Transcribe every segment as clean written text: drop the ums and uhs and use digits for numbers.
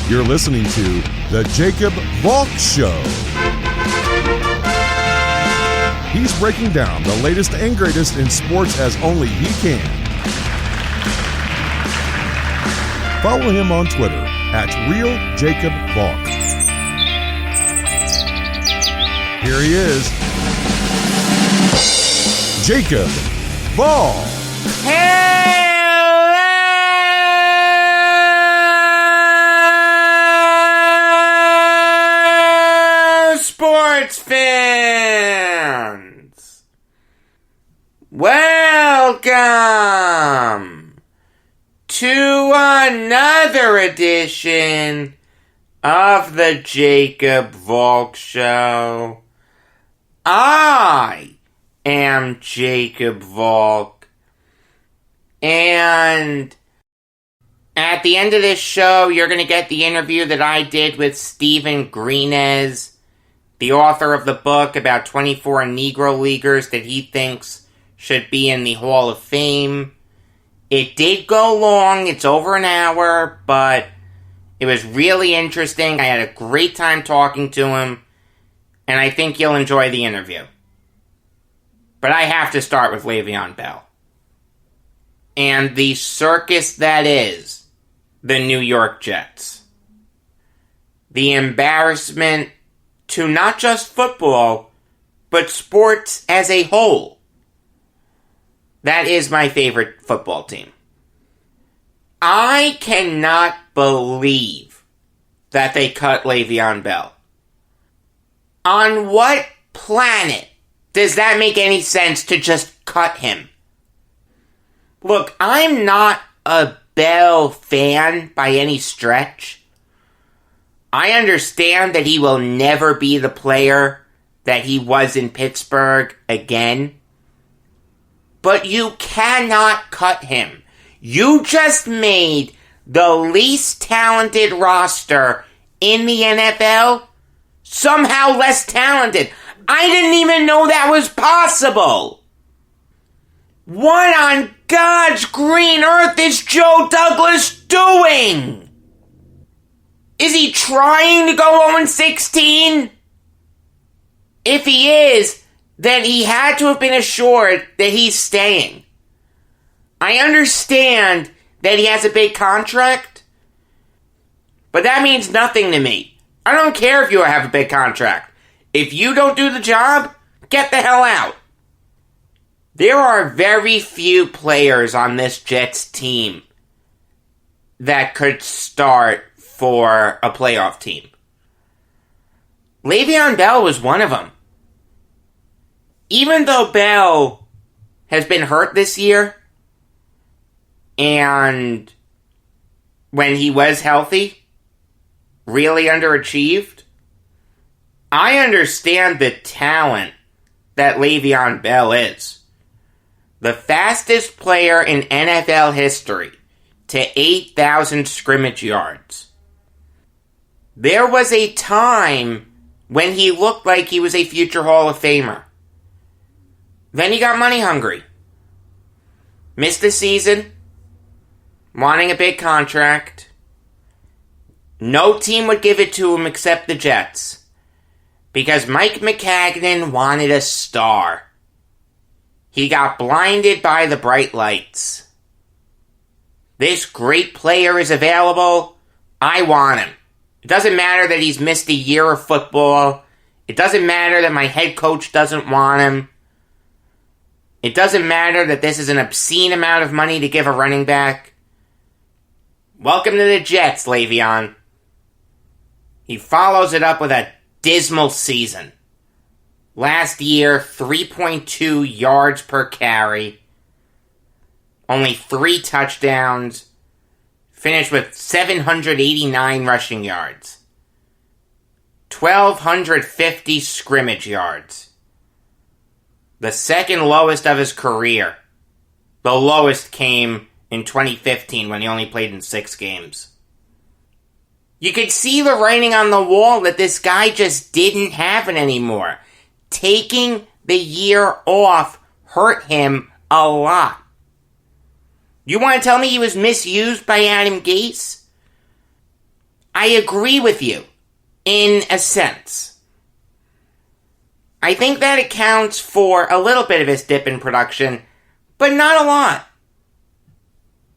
You're listening to The Jacob Valk Show. He's breaking down the latest and greatest in sports as only he can. Follow him on Twitter at RealJacobValk. Here he is, Jacob Valk. Hello, sports fans. Welcome to another edition of the Jacob Valk Show. I am Jacob Valk, and at the end of this show, you're going to get the interview that I did with Stephen Greenez, the author of the book about 24 Negro Leaguers that he thinks should be in the Hall of Fame. It did go long, it's over an hour, but it was really interesting. I had a great time talking to him, and I think you'll enjoy the interview. But I have to start with Le'Veon Bell and the circus that is the New York Jets. The embarrassment to not just football, but sports as a whole. That is my favorite football team. I cannot believe that they cut Le'Veon Bell. On what planet does that make any sense to just cut him? Look, I'm not a Bell fan by any stretch. I understand that he will never be the player that he was in Pittsburgh again. But you cannot cut him. You just made the least talented roster in the NFL somehow less talented. I didn't even know that was possible. What on God's green earth is Joe Douglas doing? Is he trying to go 0-16? If he is, then he had to have been assured that he's staying. I understand that he has a big contract, but that means nothing to me. I don't care if you have a big contract. If you don't do the job, get the hell out. There are very few players on this Jets team that could start for a playoff team. Le'Veon Bell was one of them. Even though Bell has been hurt this year, and when he was healthy, really underachieved, I understand the talent that Le'Veon Bell is. The fastest player in NFL history to 8,000 scrimmage yards. There was a time when he looked like he was a future Hall of Famer. Then he got money hungry. Missed the season, wanting a big contract. No team would give it to him except the Jets, because Mike McCagnon wanted a star. He got blinded by the bright lights. This great player is available. I want him. It doesn't matter that he's missed a year of football. It doesn't matter that my head coach doesn't want him. It doesn't matter that this is an obscene amount of money to give a running back. Welcome to the Jets, Le'Veon. He follows it up with a dismal season. Last year, 3.2 yards per carry. Only 3 touchdowns. Finished with 789 rushing yards. 1,250 scrimmage yards. The second lowest of his career. The lowest came in 2015 when he only played in 6 games. You could see the writing on the wall that this guy just didn't have it anymore. Taking the year off hurt him a lot. You want to tell me he was misused by Adam Gase? I agree with you, in a sense. I think that accounts for a little bit of his dip in production, but not a lot.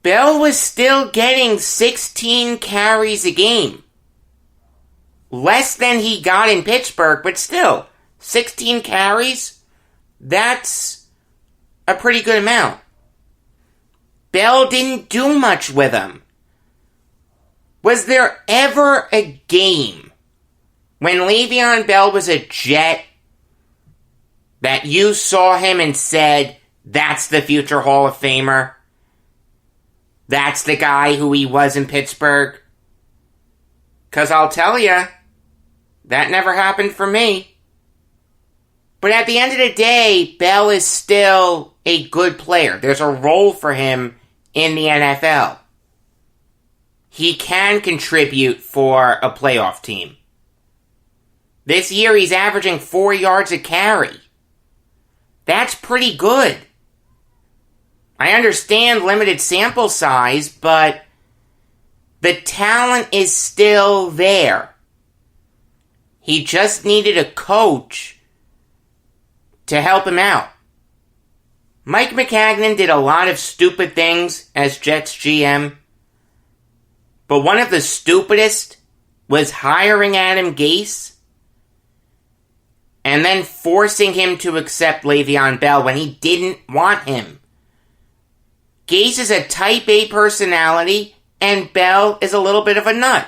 Bell was still getting 16 carries a game. Less than he got in Pittsburgh, but still, 16 carries? That's a pretty good amount. Bell didn't do much with him. Was there ever a game when Le'Veon Bell was a Jet that you saw him and said, that's the future Hall of Famer? That's the guy who he was in Pittsburgh? Because I'll tell you, that never happened for me. But at the end of the day, Bell is still a good player. There's a role for him in the NFL. He can contribute for a playoff team. This year he's averaging 4 yards a carry. That's pretty good. I understand limited sample size, but the talent is still there. He just needed a coach to help him out. Mike Maccagnan did a lot of stupid things as Jets GM, but one of the stupidest was hiring Adam Gase and then forcing him to accept Le'Veon Bell when he didn't want him. Gase is a type A personality, and Bell is a little bit of a nut.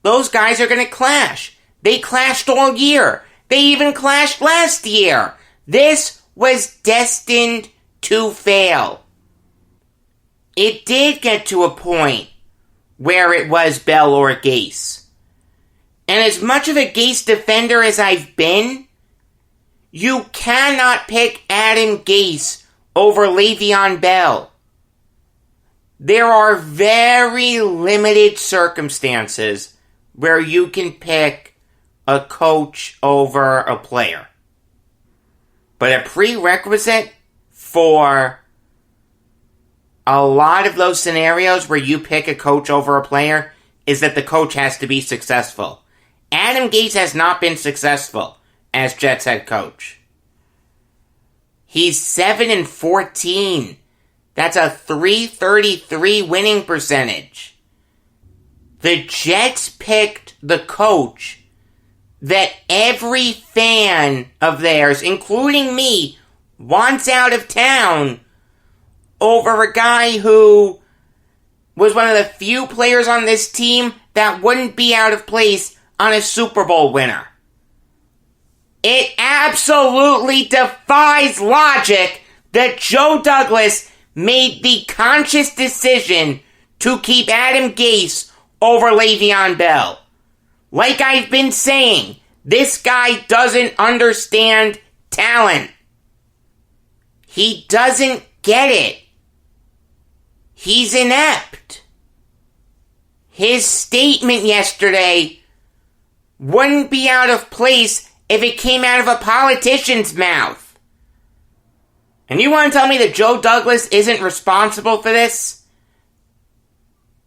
Those guys are going to clash. They clashed all year. They even clashed last year. This was destined to fail. It did get to a point where it was Bell or Gase. And as much of a Gase defender as I've been, you cannot pick Adam Gase over Le'Veon Bell. There are very limited circumstances where you can pick a coach over a player. But a prerequisite for a lot of those scenarios where you pick a coach over a player is that the coach has to be successful. Adam Gase has not been successful as Jets head coach. He's 7-14. That's a .333 winning percentage. The Jets picked the coach that every fan of theirs, including me, wants out of town over a guy who was one of the few players on this team that wouldn't be out of place on a Super Bowl winner. It absolutely defies logic that Joe Douglas made the conscious decision to keep Adam Gase over Le'Veon Bell. Like I've been saying, this guy doesn't understand talent. He doesn't get it. He's inept. His statement yesterday wouldn't be out of place if it came out of a politician's mouth. And you want to tell me that Joe Douglas isn't responsible for this?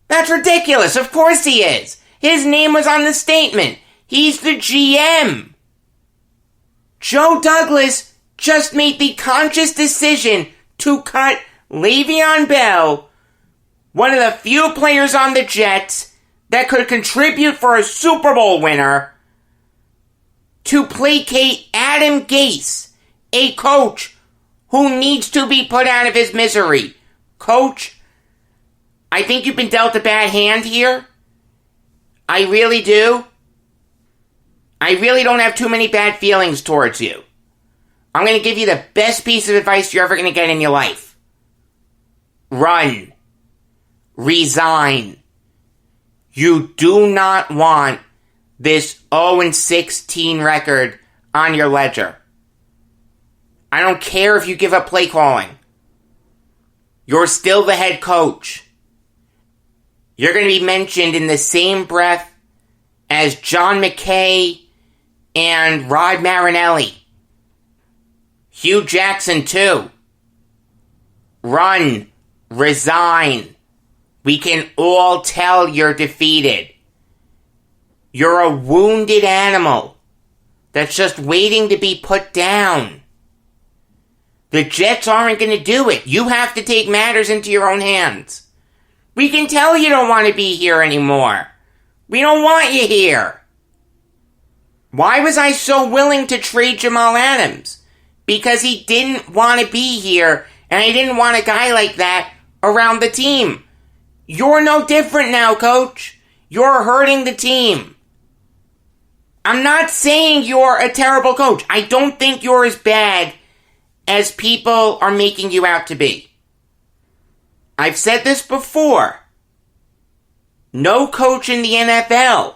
That's ridiculous. Of course he is. His name was on the statement. He's the GM. Joe Douglas just made the conscious decision to cut Le'Veon Bell, one of the few players on the Jets that could contribute for a Super Bowl winner, to placate Adam Gase, a coach who needs to be put out of his misery. Coach, I think you've been dealt a bad hand here. I really do. I really don't have too many bad feelings towards you. I'm going to give you the best piece of advice you're ever going to get in your life. Run. Resign. You do not want this 0-16 record on your ledger. I don't care if you give up play calling. You're still the head coach. You're going to be mentioned in the same breath as John McKay and Rod Marinelli. Hugh Jackson too. Run. Resign. We can all tell you're defeated. You're a wounded animal that's just waiting to be put down. The Jets aren't going to do it. You have to take matters into your own hands. We can tell you don't want to be here anymore. We don't want you here. Why was I so willing to trade Jamal Adams? Because he didn't want to be here, and I didn't want a guy like that around the team. You're no different now, coach. You're hurting the team. I'm not saying you're a terrible coach. I don't think you're as bad as people are making you out to be. I've said this before. No coach in the NFL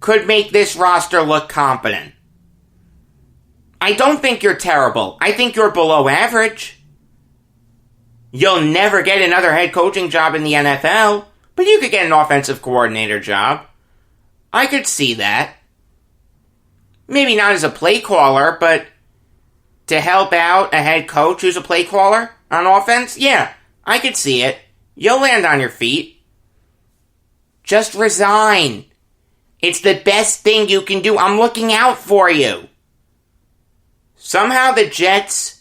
could make this roster look competent. I don't think you're terrible. I think you're below average. You'll never get another head coaching job in the NFL, but you could get an offensive coordinator job. I could see that. Maybe not as a play caller, but to help out a head coach who's a play caller on offense, yeah, I could see it. You'll land on your feet. Just resign. It's the best thing you can do. I'm looking out for you. Somehow the Jets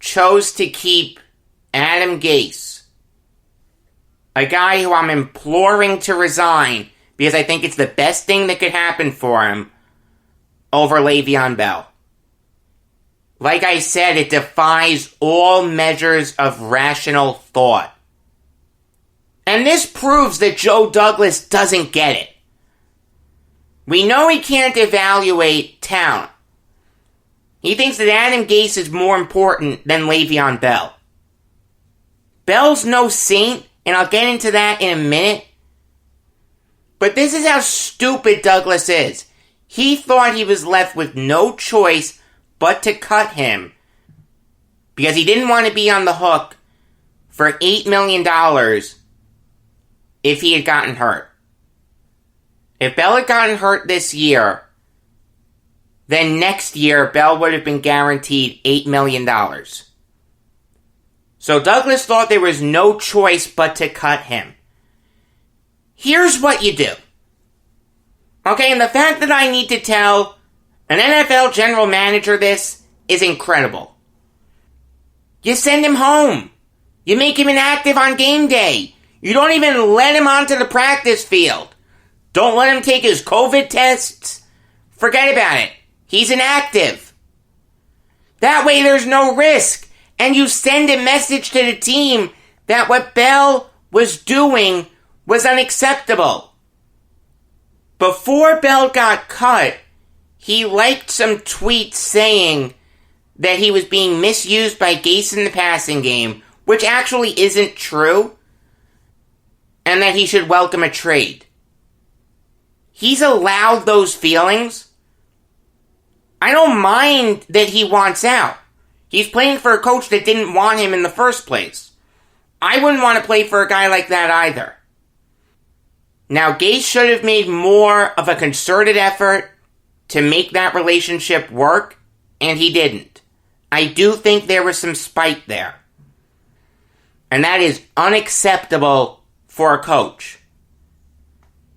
chose to keep Adam Gase, a guy who I'm imploring to resign because I think it's the best thing that could happen for him, over Le'Veon Bell. Like I said, it defies all measures of rational thought. And this proves that Joe Douglas doesn't get it. We know he can't evaluate talent. He thinks that Adam Gase is more important than Le'Veon Bell. Bell's no saint, and I'll get into that in a minute. But this is how stupid Douglas is. He thought he was left with no choice but to cut him because he didn't want to be on the hook for $8 million if he had gotten hurt. If Bell had gotten hurt this year, then next year Bell would have been guaranteed $8 million. So Douglas thought there was no choice but to cut him. Here's what you do. Okay, and the fact that I need to tell an NFL general manager this is incredible. You send him home. You make him inactive on game day. You don't even let him onto the practice field. Don't let him take his COVID tests. Forget about it. He's inactive. That way there's no risk. And you send a message to the team that what Bell was doing was unacceptable. Before Bell got cut, he liked some tweets saying that he was being misused by Gase in the passing game, which actually isn't true, and that he should welcome a trade. He's allowed those feelings. I don't mind that he wants out. He's playing for a coach that didn't want him in the first place. I wouldn't want to play for a guy like that either. Now, Gase should have made more of a concerted effort to make that relationship work, and he didn't. I do think there was some spite there. And that is unacceptable for a coach.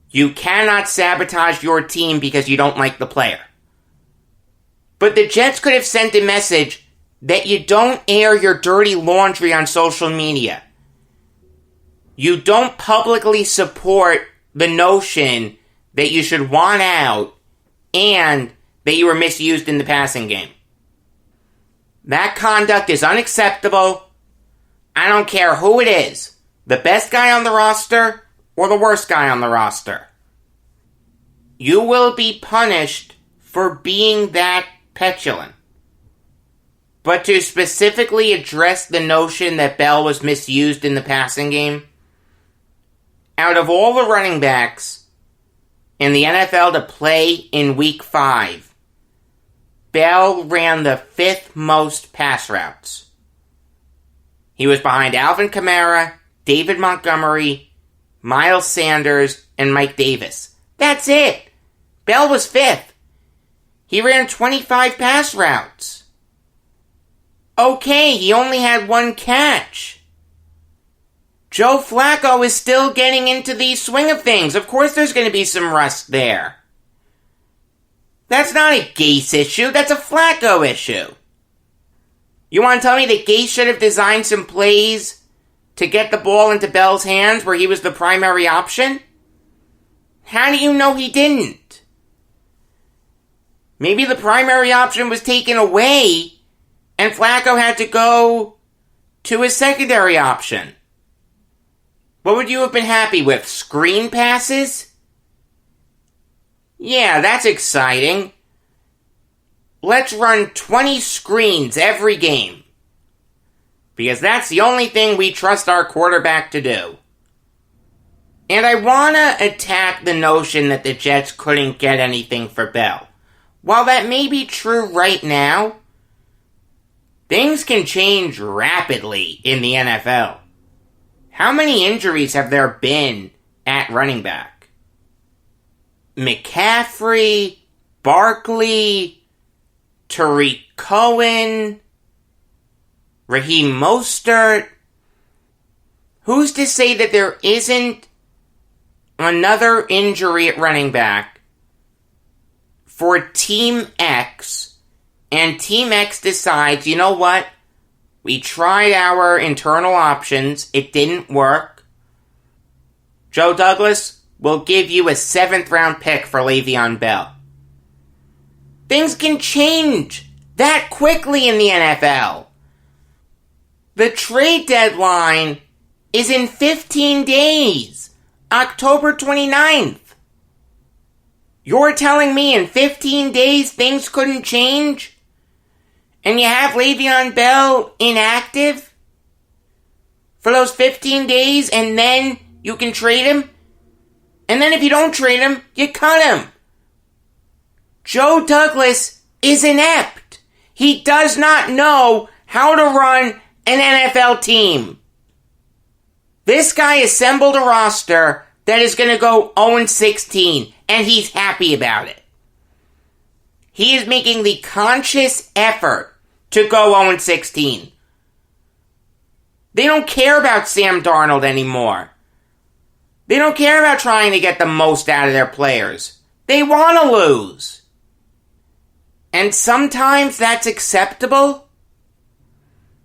You cannot sabotage your team because you don't like the player. But the Jets could have sent a message that you don't air your dirty laundry on social media. You don't publicly support the notion that you should want out and that you were misused in the passing game. That conduct is unacceptable. I don't care who it is, the best guy on the roster or the worst guy on the roster. You will be punished for being that petulant. But to specifically address the notion that Bell was misused in the passing game, out of all the running backs in the NFL to play in Week 5, Bell ran the 5th most pass routes. He was behind Alvin Kamara, David Montgomery, Miles Sanders, and Mike Davis. That's it. Bell was 5th. He ran 25 pass routes. Okay, he only had 1 catch. Joe Flacco is still getting into the swing of things. Of course there's going to be some rust there. That's not a Gase issue, that's a Flacco issue. You want to tell me that Gase should have designed some plays to get the ball into Bell's hands where he was the primary option? How do you know he didn't? Maybe the primary option was taken away and Flacco had to go to his secondary option. What would you have been happy with? Screen passes? Yeah, that's exciting. Let's run 20 screens every game. Because that's the only thing we trust our quarterback to do. And I want to attack the notion that the Jets couldn't get anything for Bell. While that may be true right now, things can change rapidly in the NFL. How many injuries have there been at running back? McCaffrey, Barkley, Tariq Cohen, Raheem Mostert. Who's to say that there isn't another injury at running back for Team X, and Team X decides, you know what? We tried our internal options. It didn't work. Joe Douglas, we'll give you a 7th round pick for Le'Veon Bell. Things can change that quickly in the NFL. The trade deadline is in 15 days, October 29th. You're telling me in 15 days things couldn't change? And you have Le'Veon Bell inactive for those 15 days, and then you can trade him? And then if you don't trade him, you cut him. Joe Douglas is inept. He does not know how to run an NFL team. This guy assembled a roster that is going to go 0-16, and he's happy about it. He is making the conscious effort to go 0-16. They don't care about Sam Darnold anymore. They don't care about trying to get the most out of their players. They want to lose. And sometimes that's acceptable,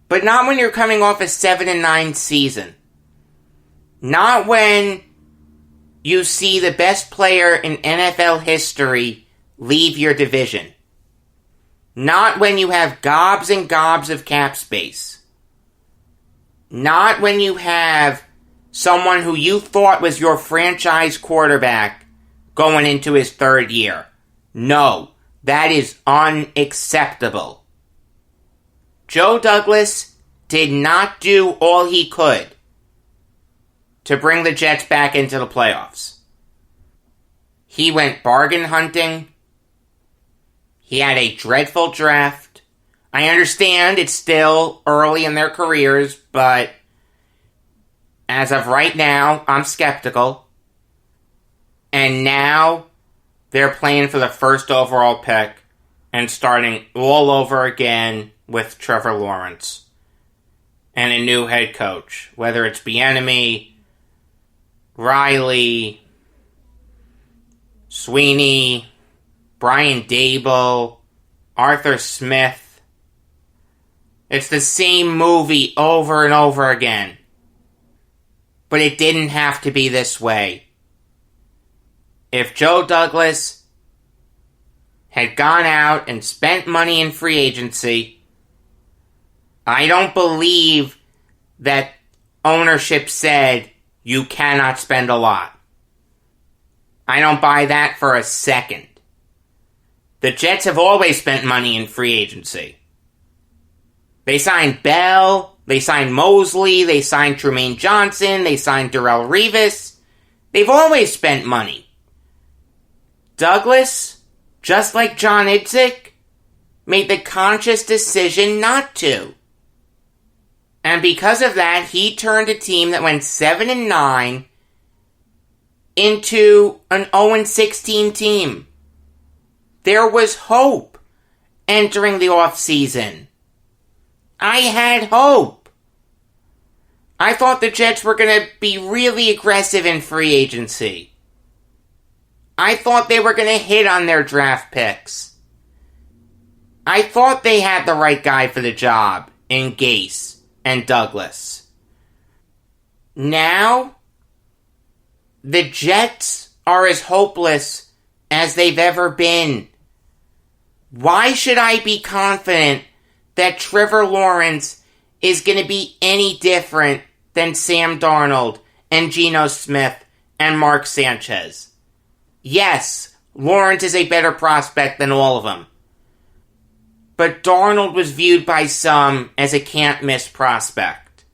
but not when you're coming off a 7-9 season. Not when you see the best player in NFL history leave your division. Not when you have gobs and gobs of cap space. Not when you have someone who you thought was your franchise quarterback going into his 3rd year. No, that is unacceptable. Joe Douglas did not do all he could to bring the Jets back into the playoffs. He went bargain hunting. He had a dreadful draft. I understand it's still early in their careers, but as of right now, I'm skeptical. And now they're playing for the 1st overall pick and starting all over again with Trevor Lawrence and a new head coach, whether it's Bieniemy, Riley, Sweeney, Brian Dable, Arthur Smith. It's the same movie over and over again. But it didn't have to be this way. If Joe Douglas had gone out and spent money in free agency, I don't believe that ownership said you cannot spend a lot. I don't buy that for a second. The Jets have always spent money in free agency. They signed Bell, they signed Mosley, they signed Trumaine Johnson, they signed Darrelle Revis. They've always spent money. Douglas, just like John Idzik, made the conscious decision not to. And because of that, he turned a team that went 7-9 into an 0-16 team. There was hope entering the offseason. I had hope. I thought the Jets were going to be really aggressive in free agency. I thought they were going to hit on their draft picks. I thought they had the right guy for the job in Gase and Douglas. Now, the Jets are as hopeless as they've ever been. Why should I be confident that Trevor Lawrence is going to be any different than Sam Darnold and Geno Smith and Mark Sanchez? Yes, Lawrence is a better prospect than all of them. But Darnold was viewed by some as a can't-miss prospect.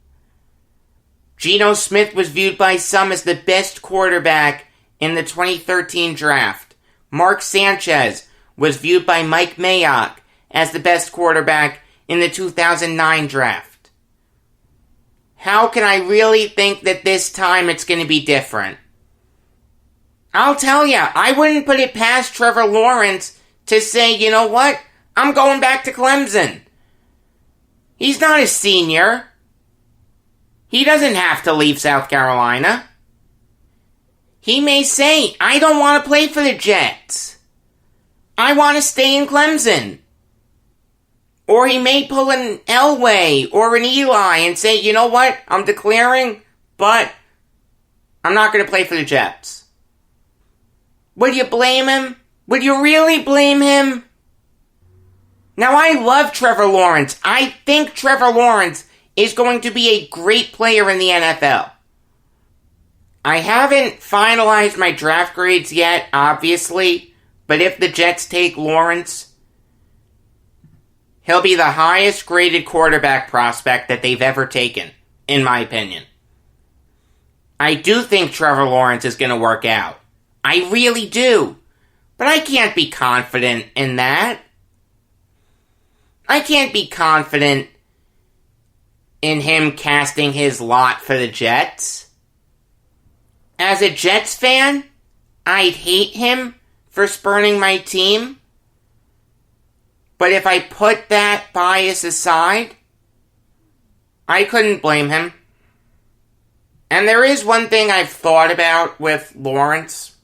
Geno Smith was viewed by some as the best quarterback in the 2013 draft. Mark Sanchez was viewed by Mike Mayock as the best quarterback in the 2009 draft. How can I really think that this time it's going to be different? I'll tell you, I wouldn't put it past Trevor Lawrence to say, you know what? I'm going back to Clemson. He's not a senior. He doesn't have to leave South Carolina. He may say, I don't want to play for the Jets. I want to stay in Clemson. Or he may pull an Elway or an Eli and say, you know what? I'm declaring, but I'm not going to play for the Jets. Would you blame him? Would you really blame him? Now, I love Trevor Lawrence. I think Trevor Lawrence is going to be a great player in the NFL. I haven't finalized my draft grades yet, obviously, but if the Jets take Lawrence, he'll be the highest graded quarterback prospect that they've ever taken, in my opinion. I do think Trevor Lawrence is going to work out. I really do. But I can't be confident in that. I can't be confident in him casting his lot for the Jets. As a Jets fan, I'd hate him for spurning my team. But if I put that bias aside, I couldn't blame him. And there is one thing I've thought about with Lawrence.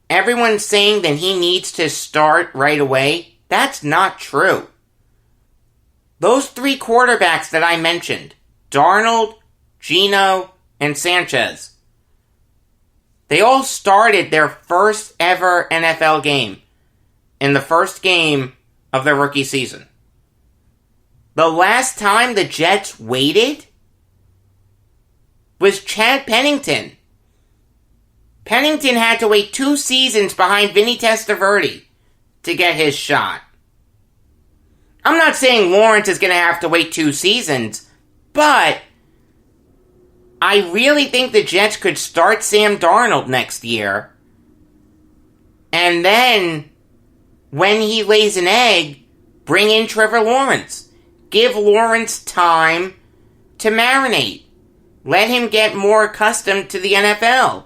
Everyone's saying that he needs to start right away. That's not true. Those three quarterbacks that I mentioned, Darnold, Geno, and Sanchez, they all started their first ever NFL game in the first game of their rookie season. The last time the Jets waited was Chad Pennington. Pennington had to wait 2 seasons behind Vinny Testaverde to get his shot. I'm not saying Lawrence is going to have to wait 2 seasons, but I really think the Jets could start Sam Darnold next year. And then, when he lays an egg, bring in Trevor Lawrence. Give Lawrence time to marinate. Let him get more accustomed to the NFL.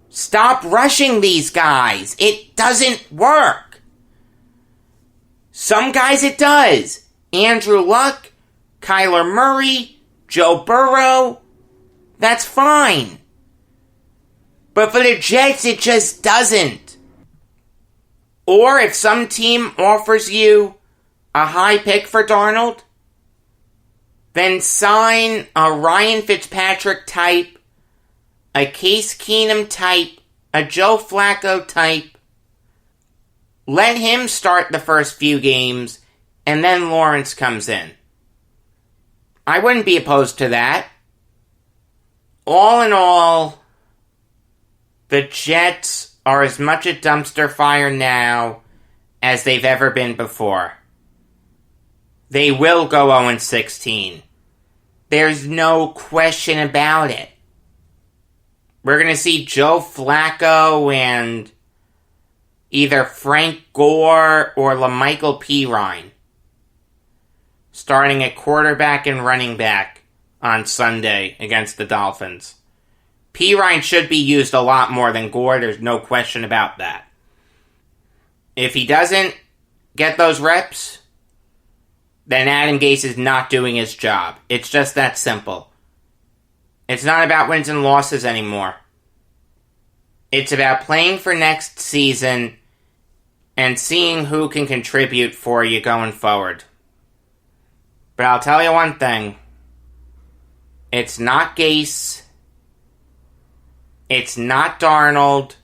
Stop rushing these guys. It doesn't work. Some guys it does. Andrew Luck, Kyler Murray, Joe Burrow. That's fine. But for the Jets, it just doesn't. Or if some team offers you a high pick for Darnold, then sign a Ryan Fitzpatrick type, a Case Keenum type, a Joe Flacco type. Let him start the first few games, and then Lawrence comes in. I wouldn't be opposed to that. All in all, the Jets are as much a dumpster fire now as they've ever been before. They will go 0-16. There's no question about it. We're going to see Joe Flacco and either Frank Gore or LaMichael Pirine starting at quarterback and running back on Sunday against the Dolphins. Pirine should be used a lot more than Gore, there's no question about that. If he doesn't get those reps, then Adam Gase is not doing his job. It's just that simple. It's not about wins and losses anymore. It's about playing for next season and seeing who can contribute for you going forward. But I'll tell you one thing. It's not Gase. It's not Darnold.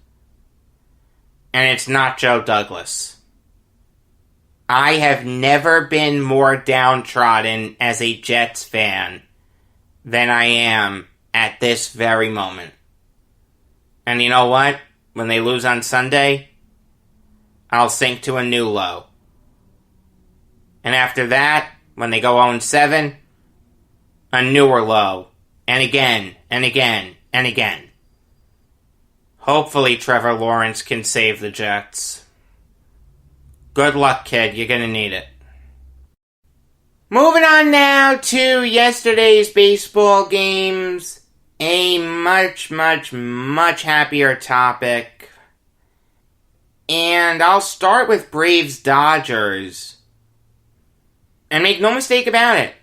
And it's not Joe Douglas. I have never been more downtrodden as a Jets fan than I am at this very moment. And you know what? When they lose on Sunday, I'll sink to a new low. And after that, when they go 0-7, a newer low. And again, and again, and again. Hopefully Trevor Lawrence can save the Jets. Good luck, kid. You're gonna need it. Moving on now to yesterday's baseball games. A much, much, much happier topic. And I'll start with Braves-Dodgers. And make no mistake about it.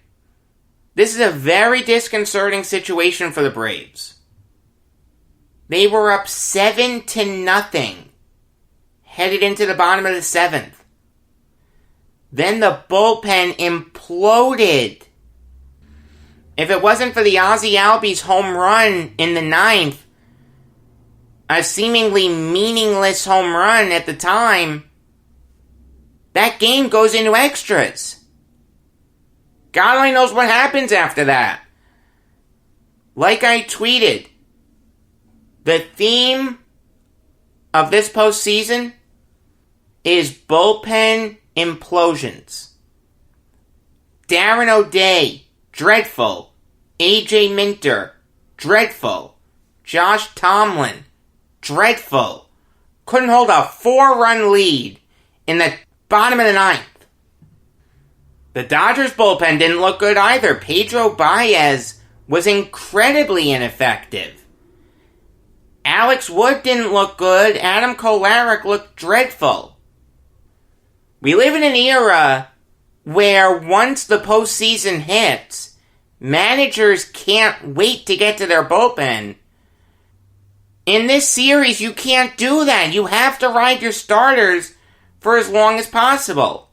This is a very disconcerting situation for the Braves. They were up 7-0 headed into the bottom of the 7th. Then the bullpen imploded. If it wasn't for the Ozzie Albies home run in the 9th, a seemingly meaningless home run at the time, that game goes into extras. God only knows what happens after that. Like I tweeted, the theme of this postseason is bullpen implosions. Darren O'Day, dreadful. AJ Minter, dreadful. Josh Tomlin, dreadful. Couldn't hold a 4-run lead in the bottom of the 9th. The Dodgers bullpen didn't look good either. Pedro Baez was incredibly ineffective. Alex Wood didn't look good. Adam Kolarek looked dreadful. We live in an era where once the postseason hits, managers can't wait to get to their bullpen. In this series, you can't do that. You have to ride your starters for as long as possible.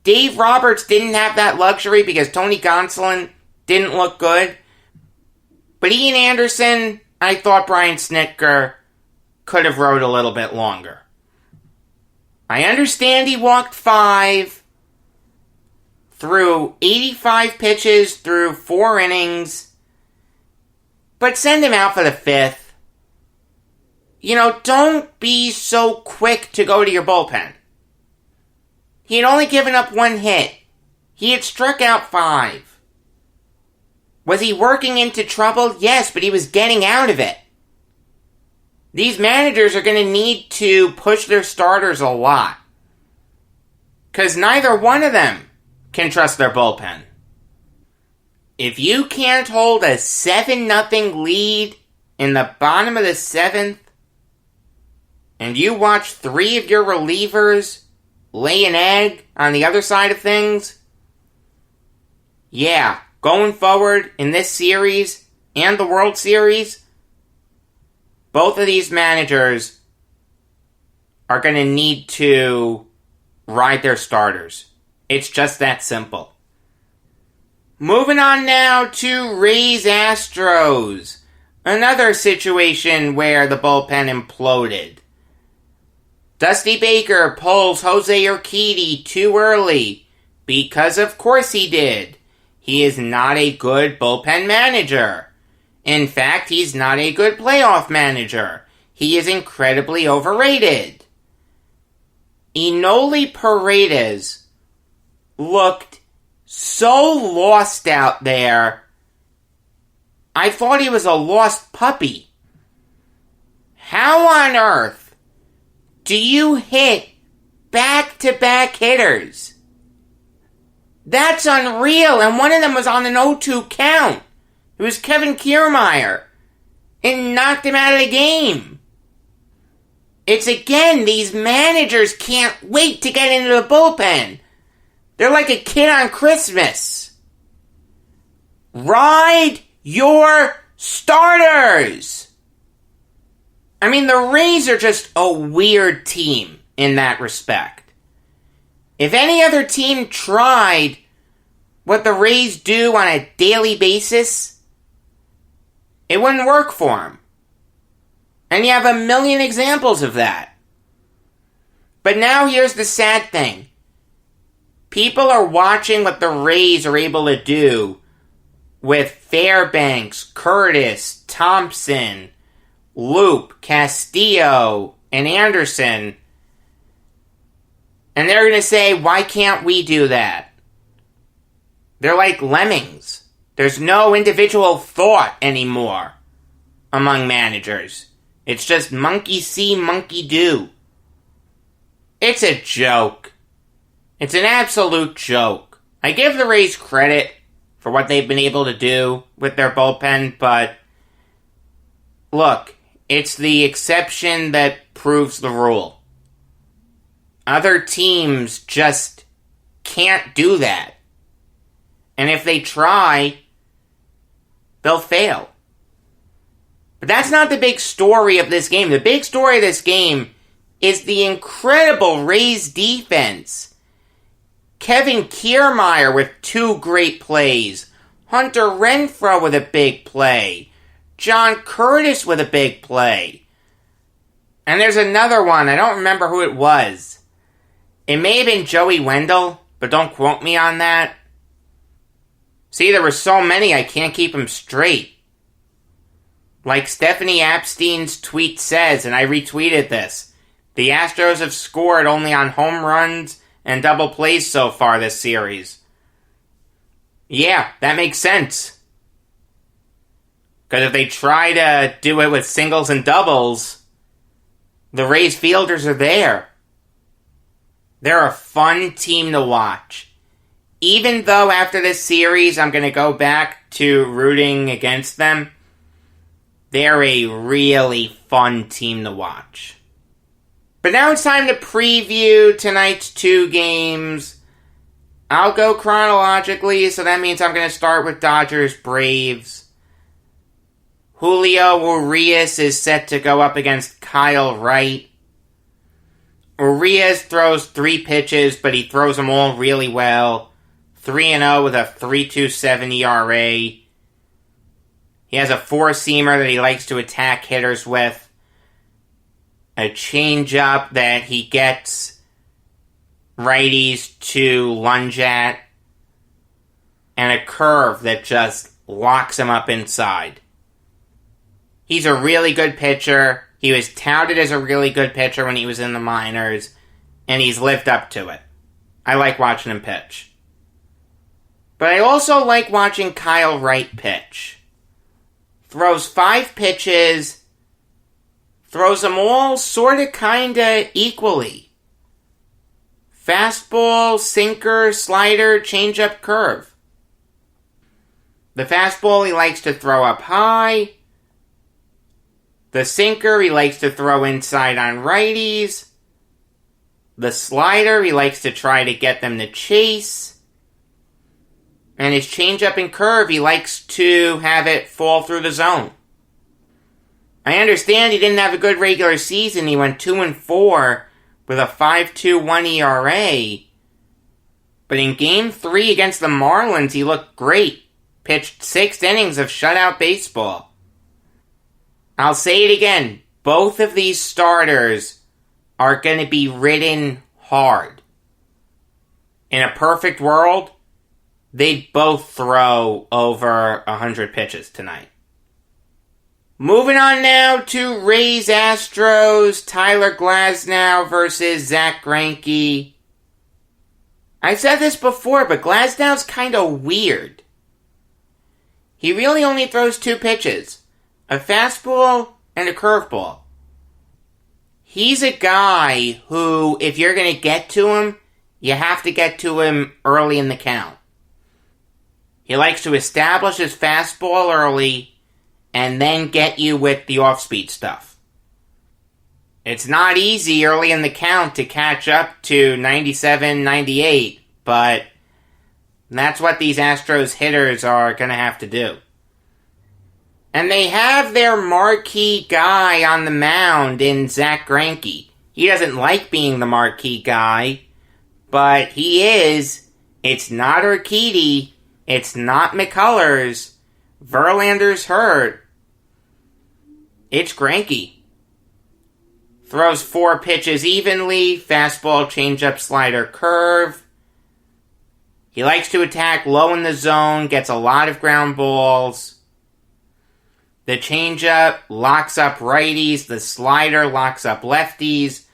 Dave Roberts didn't have that luxury because Tony Gonsolin didn't look good. But Ian Anderson, I thought Brian Snitker could have rode a little bit longer. I understand he walked 5 through 85 pitches through 4 innings. But send him out for the 5th. Don't be so quick to go to your bullpen. He had only given up 1 hit. He had struck out 5. Was he working into trouble? Yes, but he was getting out of it. These managers are going to need to push their starters a lot. Because neither one of them can trust their bullpen. If you can't hold a 7-0 lead in the bottom of the 7th, and you watch 3 of your relievers lay an egg on the other side of things, yeah, going forward in this series and the World Series, both of these managers are going to need to ride their starters. It's just that simple. Moving on now to Rays-Astros. Another situation where the bullpen imploded. Dusty Baker pulls Jose Urquidy too early, because of course he did. He is not a good bullpen manager. In fact, he's not a good playoff manager. He is incredibly overrated. Enoli Paredes looked so lost out there. I thought he was a lost puppy. How on earth do you hit back-to-back hitters? That's unreal, and one of them was on an 0-2 count. It was Kevin Kiermaier, and knocked him out of the game. It's again, these managers can't wait to get into the bullpen. They're like a kid on Christmas. Ride your starters. I mean, the Rays are just a weird team in that respect. If any other team tried what the Rays do on a daily basis, it wouldn't work for them. And you have a million examples of that. But now here's the sad thing. People are watching what the Rays are able to do with Fairbanks, Curtis, Thompson, Loop, Castillo, and Anderson. And they're going to say, why can't we do that? They're like lemmings. There's no individual thought anymore among managers. It's just monkey see, monkey do. It's a joke. It's an absolute joke. I give the Rays credit for what they've been able to do with their bullpen, but look, it's the exception that proves the rule. Other teams just can't do that. And if they try, they'll fail. But that's not the big story of this game. The big story of this game is the incredible Rays defense. Kevin Kiermaier with 2 great plays. Hunter Renfroe with a big play. John Curtis with a big play. And there's another one. I don't remember who it was. It may have been Joey Wendell, but don't quote me on that. See, there were so many I can't keep them straight. Like Stephanie Apstein's tweet says, and I retweeted this, the Astros have scored only on home runs and double plays so far this series. Yeah, that makes sense. Because if they try to do it with singles and doubles, the Rays fielders are there. They're a fun team to watch. Even though after this series I'm going to go back to rooting against them, they're a really fun team to watch. But now it's time to preview tonight's 2 games. I'll go chronologically, so that means I'm going to start with Dodgers-Braves. Julio Urias is set to go up against Kyle Wright. Urias throws 3 pitches, but he throws them all really well. 3-0 with a 3.27 ERA. He has a 4-seamer that he likes to attack hitters with. A changeup that he gets righties to lunge at. And a curve that just locks him up inside. He's a really good pitcher. He was touted as a really good pitcher when he was in the minors. And he's lived up to it. I like watching him pitch. But I also like watching Kyle Wright pitch. Throws 5 pitches. Throws them all sorta kinda equally. Fastball, sinker, slider, changeup, curve. The fastball he likes to throw up high. The sinker he likes to throw inside on righties. The slider he likes to try to get them to chase. And his changeup and curve, he likes to have it fall through the zone. I understand he didn't have a good regular season. He went 2-4 with a 5.21 ERA. But in Game 3 against the Marlins, he looked great. Pitched 6 innings of shutout baseball. I'll say it again. Both of these starters are going to be ridden hard. In a perfect world, they'd both throw over 100 pitches tonight. Moving on now to Rays Astros, Tyler Glasnow versus Zach Greinke. I've said this before, but Glasnow's kind of weird. He really only throws 2 pitches, a fastball and a curveball. He's a guy who, if you're going to get to him, you have to get to him early in the count. He likes to establish his fastball early and then get you with the off-speed stuff. It's not easy early in the count to catch up to 97, 98 but that's what these Astros hitters are going to have to do. And they have their marquee guy on the mound in Zach Greinke. He doesn't like being the marquee guy, but he is. It's not Urquidy. It's not McCullers. Verlander's hurt. It's Greinke. Throws 4 pitches evenly. Fastball, changeup, slider, curve. He likes to attack low in the zone. Gets a lot of ground balls. The changeup locks up righties. The slider locks up lefties.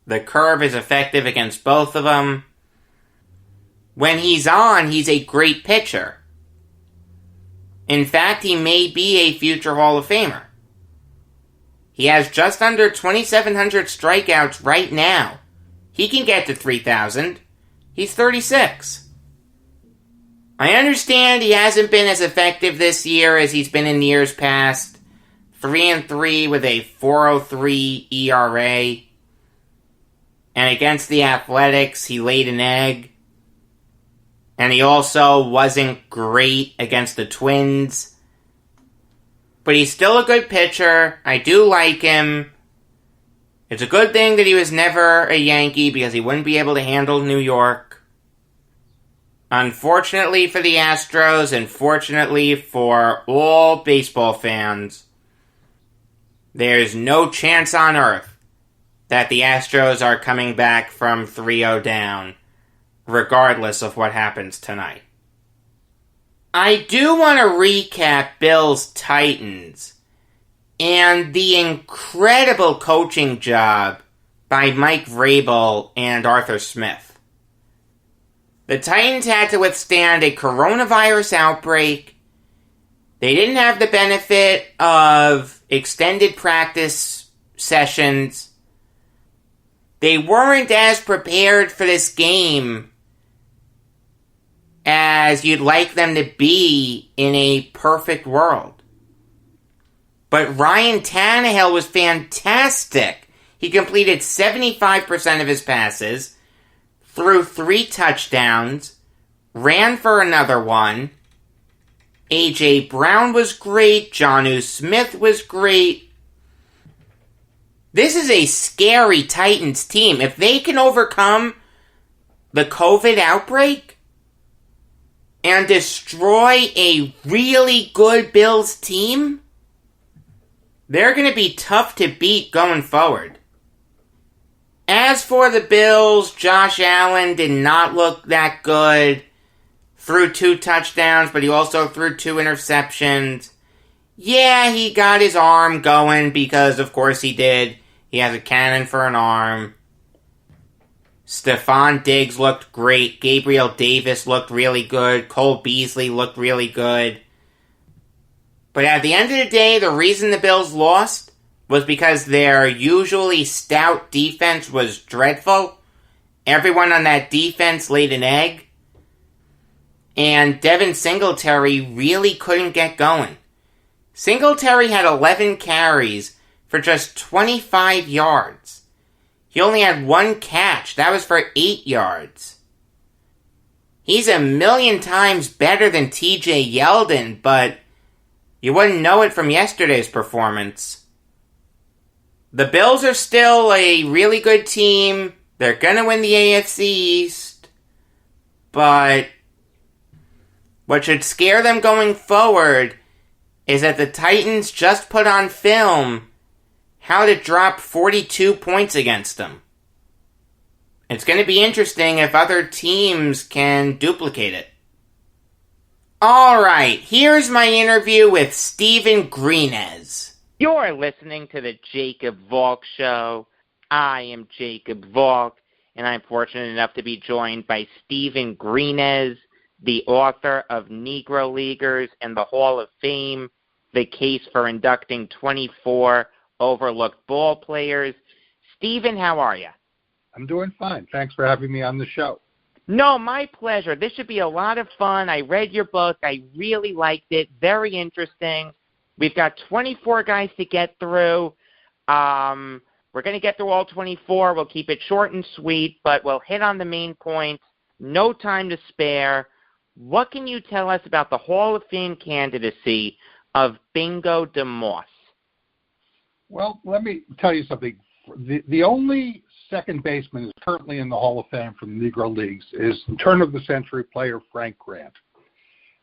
The curve is effective against both of them. When he's on, he's a great pitcher. In fact, he may be a future Hall of Famer. He has just under 2,700 strikeouts right now. He can get to 3,000. He's 36. I understand he hasn't been as effective this year as he's been in years past. 3-3 with a 4.03 ERA. And against the Athletics, he laid an egg. And he also wasn't great against the Twins. But he's still a good pitcher. I do like him. It's a good thing that he was never a Yankee because he wouldn't be able to handle New York. Unfortunately for the Astros, and fortunately for all baseball fans, there's no chance on earth that the Astros are coming back from 3-0 down, regardless of what happens tonight. I do want to recap Bills-Titans and the incredible coaching job by Mike Vrabel and Arthur Smith. The Titans had to withstand a coronavirus outbreak. They didn't have the benefit of extended practice sessions. They weren't as prepared for this game as you'd like them to be in a perfect world. But Ryan Tannehill was fantastic. He completed 75% of his passes, threw 3 touchdowns, ran for another one. A.J. Brown was great. Jonnu Smith was great. This is a scary Titans team. If they can overcome the COVID outbreak and destroy a really good Bills team, they're going to be tough to beat going forward. As for the Bills, Josh Allen did not look that good. Threw 2 touchdowns, but he also threw 2 interceptions. Yeah, he got his arm going because, of course, he did. He has a cannon for an arm. Stephon Diggs looked great. Gabriel Davis looked really good. Cole Beasley looked really good. But at the end of the day, the reason the Bills lost was because their usually stout defense was dreadful. Everyone on that defense laid an egg. And Devin Singletary really couldn't get going. Singletary had 11 carries for just 25 yards. He only had 1 catch. That was for 8 yards. He's a million times better than TJ Yeldon, but you wouldn't know it from yesterday's performance. The Bills are still a really good team. They're going to win the AFC East. But what should scare them going forward is that the Titans just put on film how to drop 42 points against them. It's going to be interesting if other teams can duplicate it. Alright, here's my interview with Stephen Greenez. You're listening to the Jacob Valk Show. I am Jacob Valk, and I'm fortunate enough to be joined by Stephen Greenez, the author of Negro Leaguers and the Hall of Fame, The Case for Inducting 24 Overlooked Ballplayers. Stephen, how are you? I'm doing fine. Thanks for having me on the show. No, my pleasure. This should be a lot of fun. I read your book. I really liked it. Very interesting. We've got 24 guys to get through. We're going to get through all 24. We'll keep it short and sweet, but we'll hit on the main points. no time to spare. What can you tell us about the Hall of Fame candidacy of Bingo DeMoss? Well, let me tell you something. The only second baseman who's currently in the Hall of Fame from the Negro Leagues is turn-of-the-century player Frank Grant.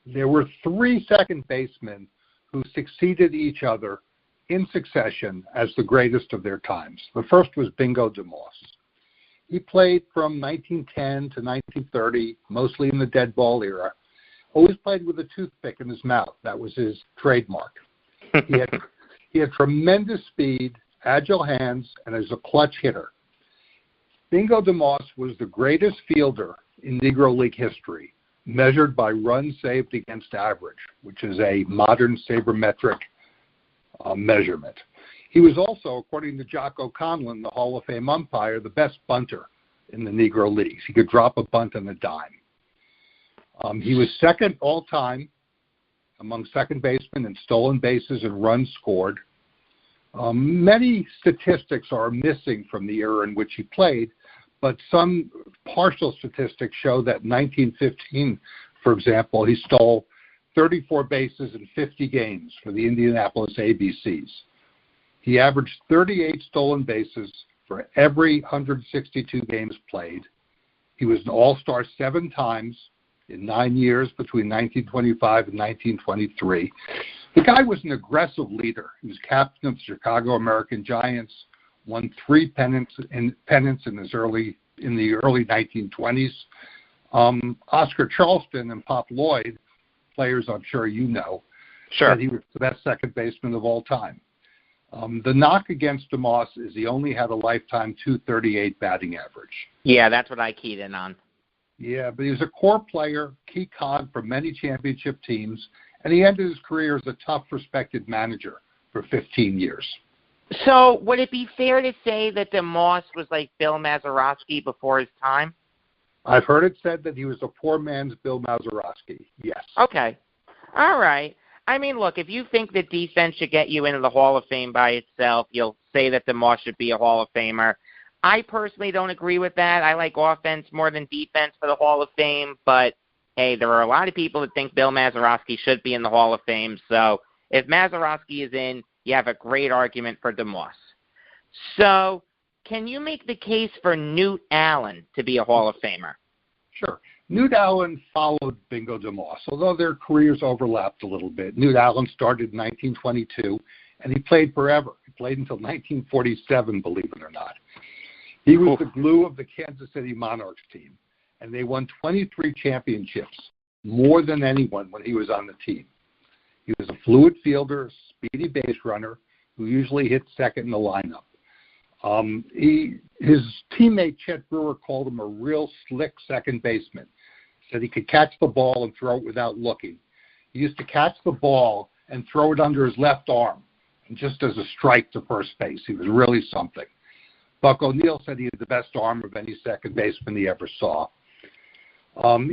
There were 3 second basemen who succeeded each other in succession as the greatest of their times. The first was Bingo DeMoss. He played from 1910 to 1930, mostly in the dead ball era. Always played with a toothpick in his mouth. That was his trademark. He had tremendous speed, agile hands, and is a clutch hitter. Bingo DeMoss was the greatest fielder in Negro League history, measured by runs saved against average, which is a modern sabermetric measurement. He was also, according to Jock O'Conlon, the Hall of Fame umpire, the best bunter in the Negro Leagues. He could drop a bunt on a dime. He was second all-time among second basemen in stolen bases and runs scored. Many statistics are missing from the era in which he played, but some partial statistics show that in 1915, for example, he stole 34 bases in 50 games for the Indianapolis ABCs. He averaged 38 stolen bases for every 162 games played. He was an all-star 7 times in 9 years between 1925 and 1923. The guy was an aggressive leader. He was captain of the Chicago American Giants, won 3 pennants in the early 1920s. Oscar Charleston and Pop Lloyd, players I'm sure you know, said he was the best second baseman of all time. The knock against DeMoss is he only had a lifetime .238 batting average. Yeah, that's what I keyed in on. Yeah, but he was a core player, key cog for many championship teams, and he ended his career as a tough, respected manager for 15 years. So would it be fair to say that DeMoss was like Bill Mazeroski before his time? I've heard it said that he was a poor man's Bill Mazeroski, yes. Okay. All right. I mean, look, if you think that defense should get you into the Hall of Fame by itself, you'll say that DeMoss should be a Hall of Famer. I personally don't agree with that. I like offense more than defense for the Hall of Fame, but, hey, there are a lot of people that think Bill Mazeroski should be in the Hall of Fame, so if Mazeroski is in, you have a great argument for DeMoss. So can you make the case for Newt Allen to be a Hall of Famer? Sure. Newt Allen followed Bingo DeMoss, although their careers overlapped a little bit. Newt Allen started in 1922, and he played forever. He played until 1947, believe it or not. He was the glue of the Kansas City Monarchs team, and they won 23 championships, more than anyone when he was on the team. He was a fluid fielder, speedy base runner, who usually hit second in the lineup. His teammate Chet Brewer called him a real slick second baseman. Said he could catch the ball and throw it without looking. He used to catch the ball and throw it under his left arm, and just as a strike to first base. He was really something. Buck O'Neil said he had the best arm of any second baseman he ever saw.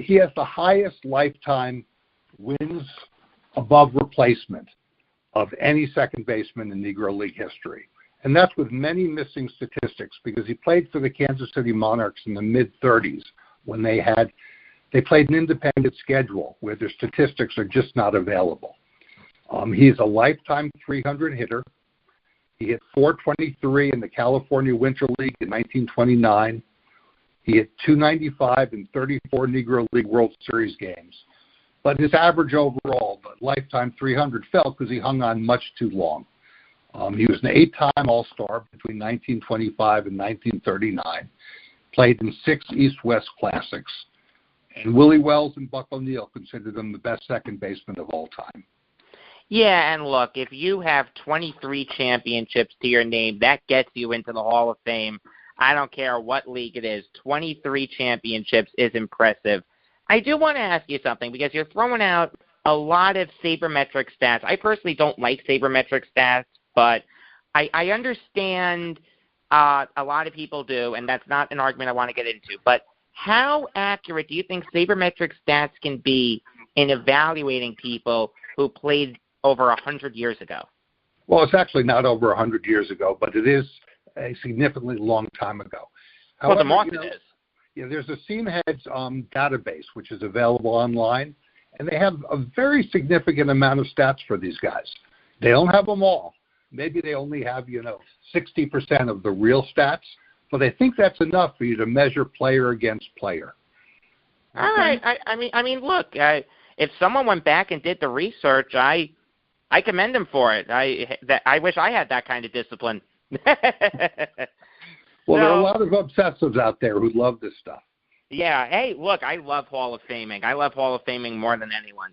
He has the highest lifetime wins above replacement of any second baseman in Negro League history. And that's with many missing statistics because he played for the Kansas City Monarchs in the mid-30s when they played an independent schedule where their statistics are just not available. He's a lifetime 300 hitter. He hit .423 in the California Winter League in 1929. He hit .295 in 34 Negro League World Series games. But his average overall, the lifetime 300, fell because he hung on much too long. He was an 8-time All-Star between 1925 and 1939, played in 6 East-West Classics, and Willie Wells and Buck O'Neil considered him the best second baseman of all time. Yeah, and look, if you have 23 championships to your name, that gets you into the Hall of Fame. I don't care what league it is. 23 championships is impressive. I do want to ask you something because you're throwing out a lot of sabermetric stats. I personally don't like sabermetric stats, but I understand a lot of people do, and that's not an argument I want to get into. But how accurate do you think sabermetric stats can be in evaluating people who played over 100 years ago? Well, it's actually not over 100 years ago, but it is a significantly long time ago. However, Well, DeMoss it is. Yeah, there's a Seamheads database which is available online, and they have a very significant amount of stats for these guys. They don't have them all. Maybe they only have 60% of the real stats, but I think that's enough for you to measure player against player. Okay. All right. I mean, look, if someone went back and did the research, I commend them for it. I wish I had that kind of discipline. Well, there are a lot of obsessives out there who love this stuff. Yeah. Hey, look, I love Hall of Faming. I love Hall of Faming more than anyone.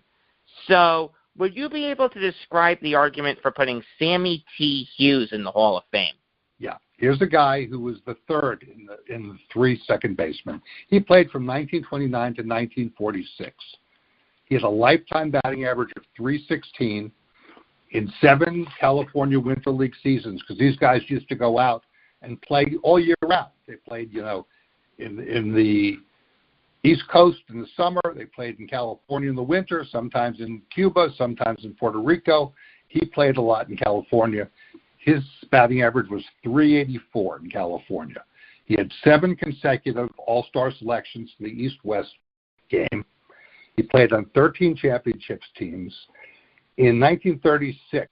So, would you be able to describe the argument for putting Sammy T. Hughes in the Hall of Fame? Yeah. Here's a guy who was the third in the three second basemen. He played from 1929 to 1946. He had a lifetime batting average of .316 in 7 California Winter League seasons, because these guys used to go out and play all year round. They played, in the East Coast in the summer. They played in California in the winter, sometimes in Cuba, sometimes in Puerto Rico. He played a lot in California. His batting average was .384 in California. He had 7 consecutive All-Star selections to the East-West game. He played on 13 championships teams. In 1936,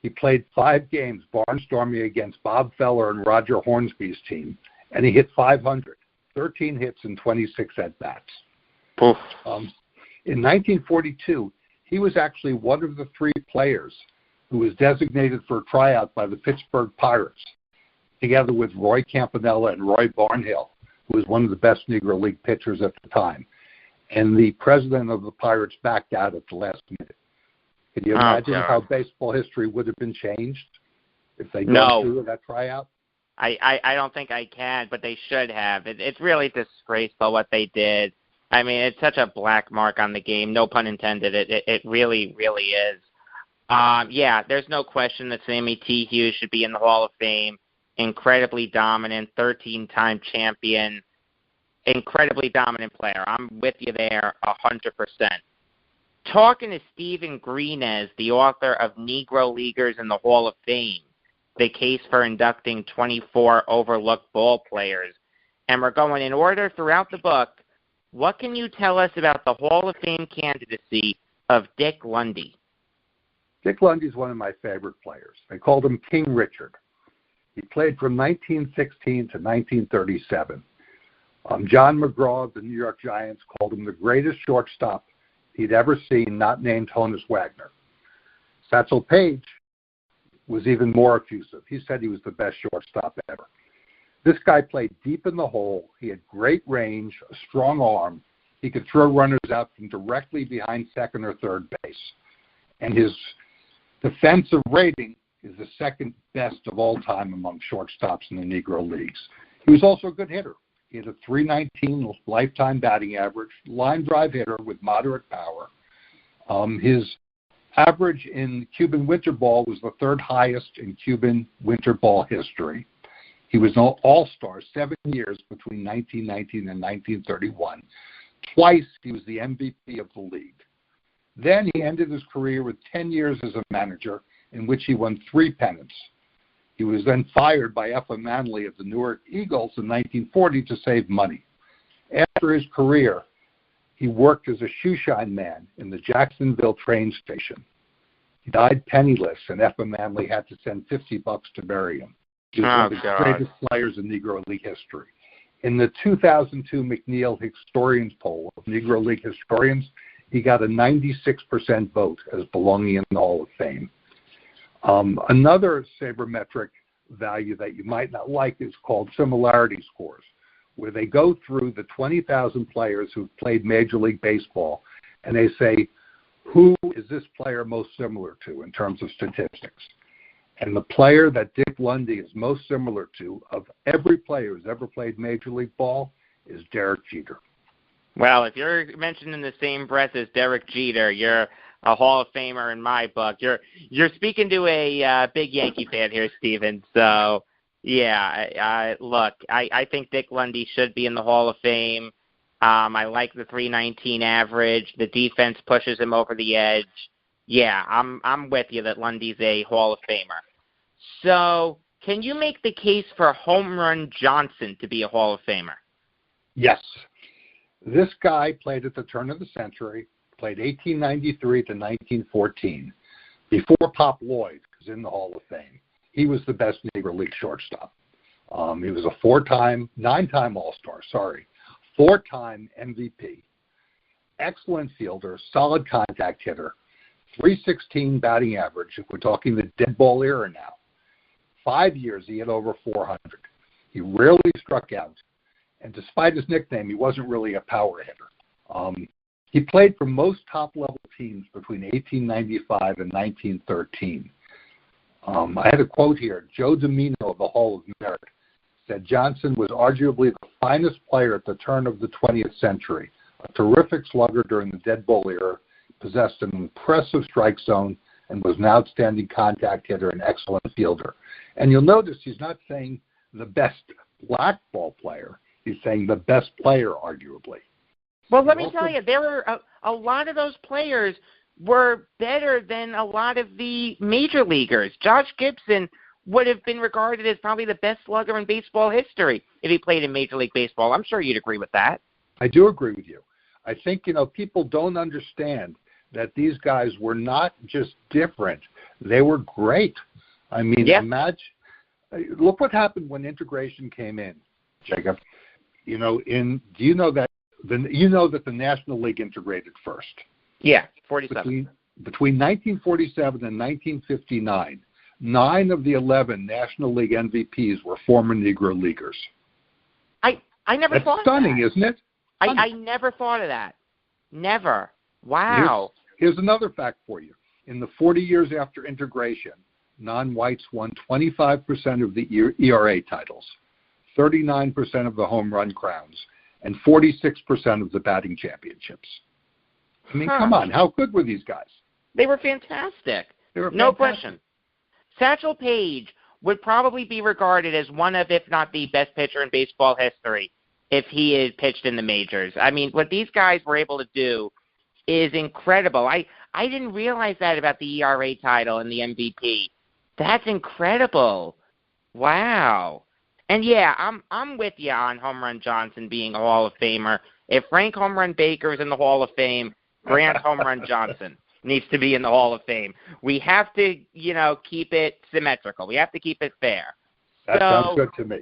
he played 5 games barnstorming against Bob Feller and Roger Hornsby's team, and he hit .500, 13 hits and 26 at-bats. In 1942, he was actually one of the 3 players who was designated for a tryout by the Pittsburgh Pirates, together with Roy Campanella and Roy Barnhill, who was one of the best Negro League pitchers at the time. And the president of the Pirates backed out at the last minute. Can you imagine how baseball history would have been changed if they gone through that tryout? I don't think I can, but they should have. It's really disgraceful what they did. I mean, it's such a black mark on the game. No pun intended. It really, really is. Yeah, there's no question that Sammy T. Hughes should be in the Hall of Fame. Incredibly dominant, 13-time champion, incredibly dominant player. I'm with you there 100%. Talking to Stephen Greenes, the author of Negro Leaguers in the Hall of Fame, the case for inducting 24 overlooked ball players. And we're going in order throughout the book. What can you tell us about the Hall of Fame candidacy of Dick Lundy? Dick Lundy is one of my favorite players. They called him King Richard. He played from 1916 to 1937. John McGraw of the New York Giants called him the greatest shortstop he'd ever seen, not named Honus Wagner. Satchel Paige was even more effusive. He said he was the best shortstop ever. This guy played deep in the hole. He had great range, a strong arm. He could throw runners out from directly behind second or third base. And his defensive rating is the second best of all time among shortstops in the Negro Leagues. He was also a good hitter. He had a .319 lifetime batting average, line drive hitter with moderate power. His average in Cuban winter ball was the 3rd highest in Cuban winter ball history. He was an all-star 7 years between 1919 and 1931. Twice he was the MVP of the league. Then he ended his career with 10 years as a manager, in which he won 3 pennants. He was then fired by F.M. Manley of the Newark Eagles in 1940 to save money. After his career, he worked as a shoeshine man in the Jacksonville train station. He died penniless, and F.M. Manley had to send $50 to bury him. He was one of the greatest players in Negro League history. In the 2002 McNeil Historians poll of Negro League historians, he got a 96% vote as belonging in the Hall of Fame. Another sabermetric value that you might not like is called similarity scores, where they go through the 20,000 players who've played Major League Baseball, and they say, who is this player most similar to in terms of statistics? And the player that Dick Lundy is most similar to of every player who's ever played Major League Ball is Derek Jeter. Well, if you're mentioned in the same breath as Derek Jeter, you're a Hall of Famer in my book. You're speaking to a big Yankee fan here, Steven. So, yeah, look, I think Dick Lundy should be in the Hall of Fame. I like the .319 average. The defense pushes him over the edge. Yeah, I'm with you that Lundy's a Hall of Famer. So, can you make the case for Home Run Johnson to be a Hall of Famer? Yes. This guy played at the turn of the century, played 1893 to 1914. Before Pop Lloyd was in the Hall of Fame, he was the best Negro League shortstop. He was a nine-time All-Star, 4-time MVP, excellent fielder, solid contact hitter, 316 batting average. If we're talking the dead ball era now, 5 years he had over 400. He rarely struck out, and despite his nickname, he wasn't really a power hitter. He played for most top-level teams between 1895 and 1913. I had a quote here. Joe Domino of the Hall of Merit said Johnson was arguably the finest player at the turn of the 20th century, a terrific slugger during the dead ball era, possessed an impressive strike zone, and was an outstanding contact hitter and excellent fielder. And you'll notice he's not saying the best black ball player. He's saying the best player, arguably. Well, let me tell you, there were a lot of those players were better than a lot of the major leaguers. Josh Gibson would have been regarded as probably the best slugger in baseball history if he played in Major League Baseball. I'm sure you'd agree with that. I do agree with you. I think, people don't understand that these guys were not just different. They were great. I mean, look what happened when integration came in, Jacob. Do you know that the National League integrated first? Yeah, 47. Between 1947 and 1959, 9 of the 11 National League MVPs were former Negro Leaguers. I never That's thought stunning, of that. Isn't it? I never thought of that. Never. Wow. Here's another fact for you. In the 40 years after integration, non-whites won 25% of the ERA titles, 39% of the home run crowns, and 46% of the batting championships. I mean, come on. How good were these guys? They were fantastic. No question. Satchel Paige would probably be regarded as one of, if not the best pitcher in baseball history if he is pitched in the majors. I mean, what these guys were able to do is incredible. I didn't realize that about the ERA title and the MVP. That's incredible. Wow. And yeah, I'm with you on Home Run Johnson being a Hall of Famer. If Frank Home Run Baker is in the Hall of Fame, Grant Home Run Johnson needs to be in the Hall of Fame. We have to, keep it symmetrical. We have to keep it fair. That sounds good to me.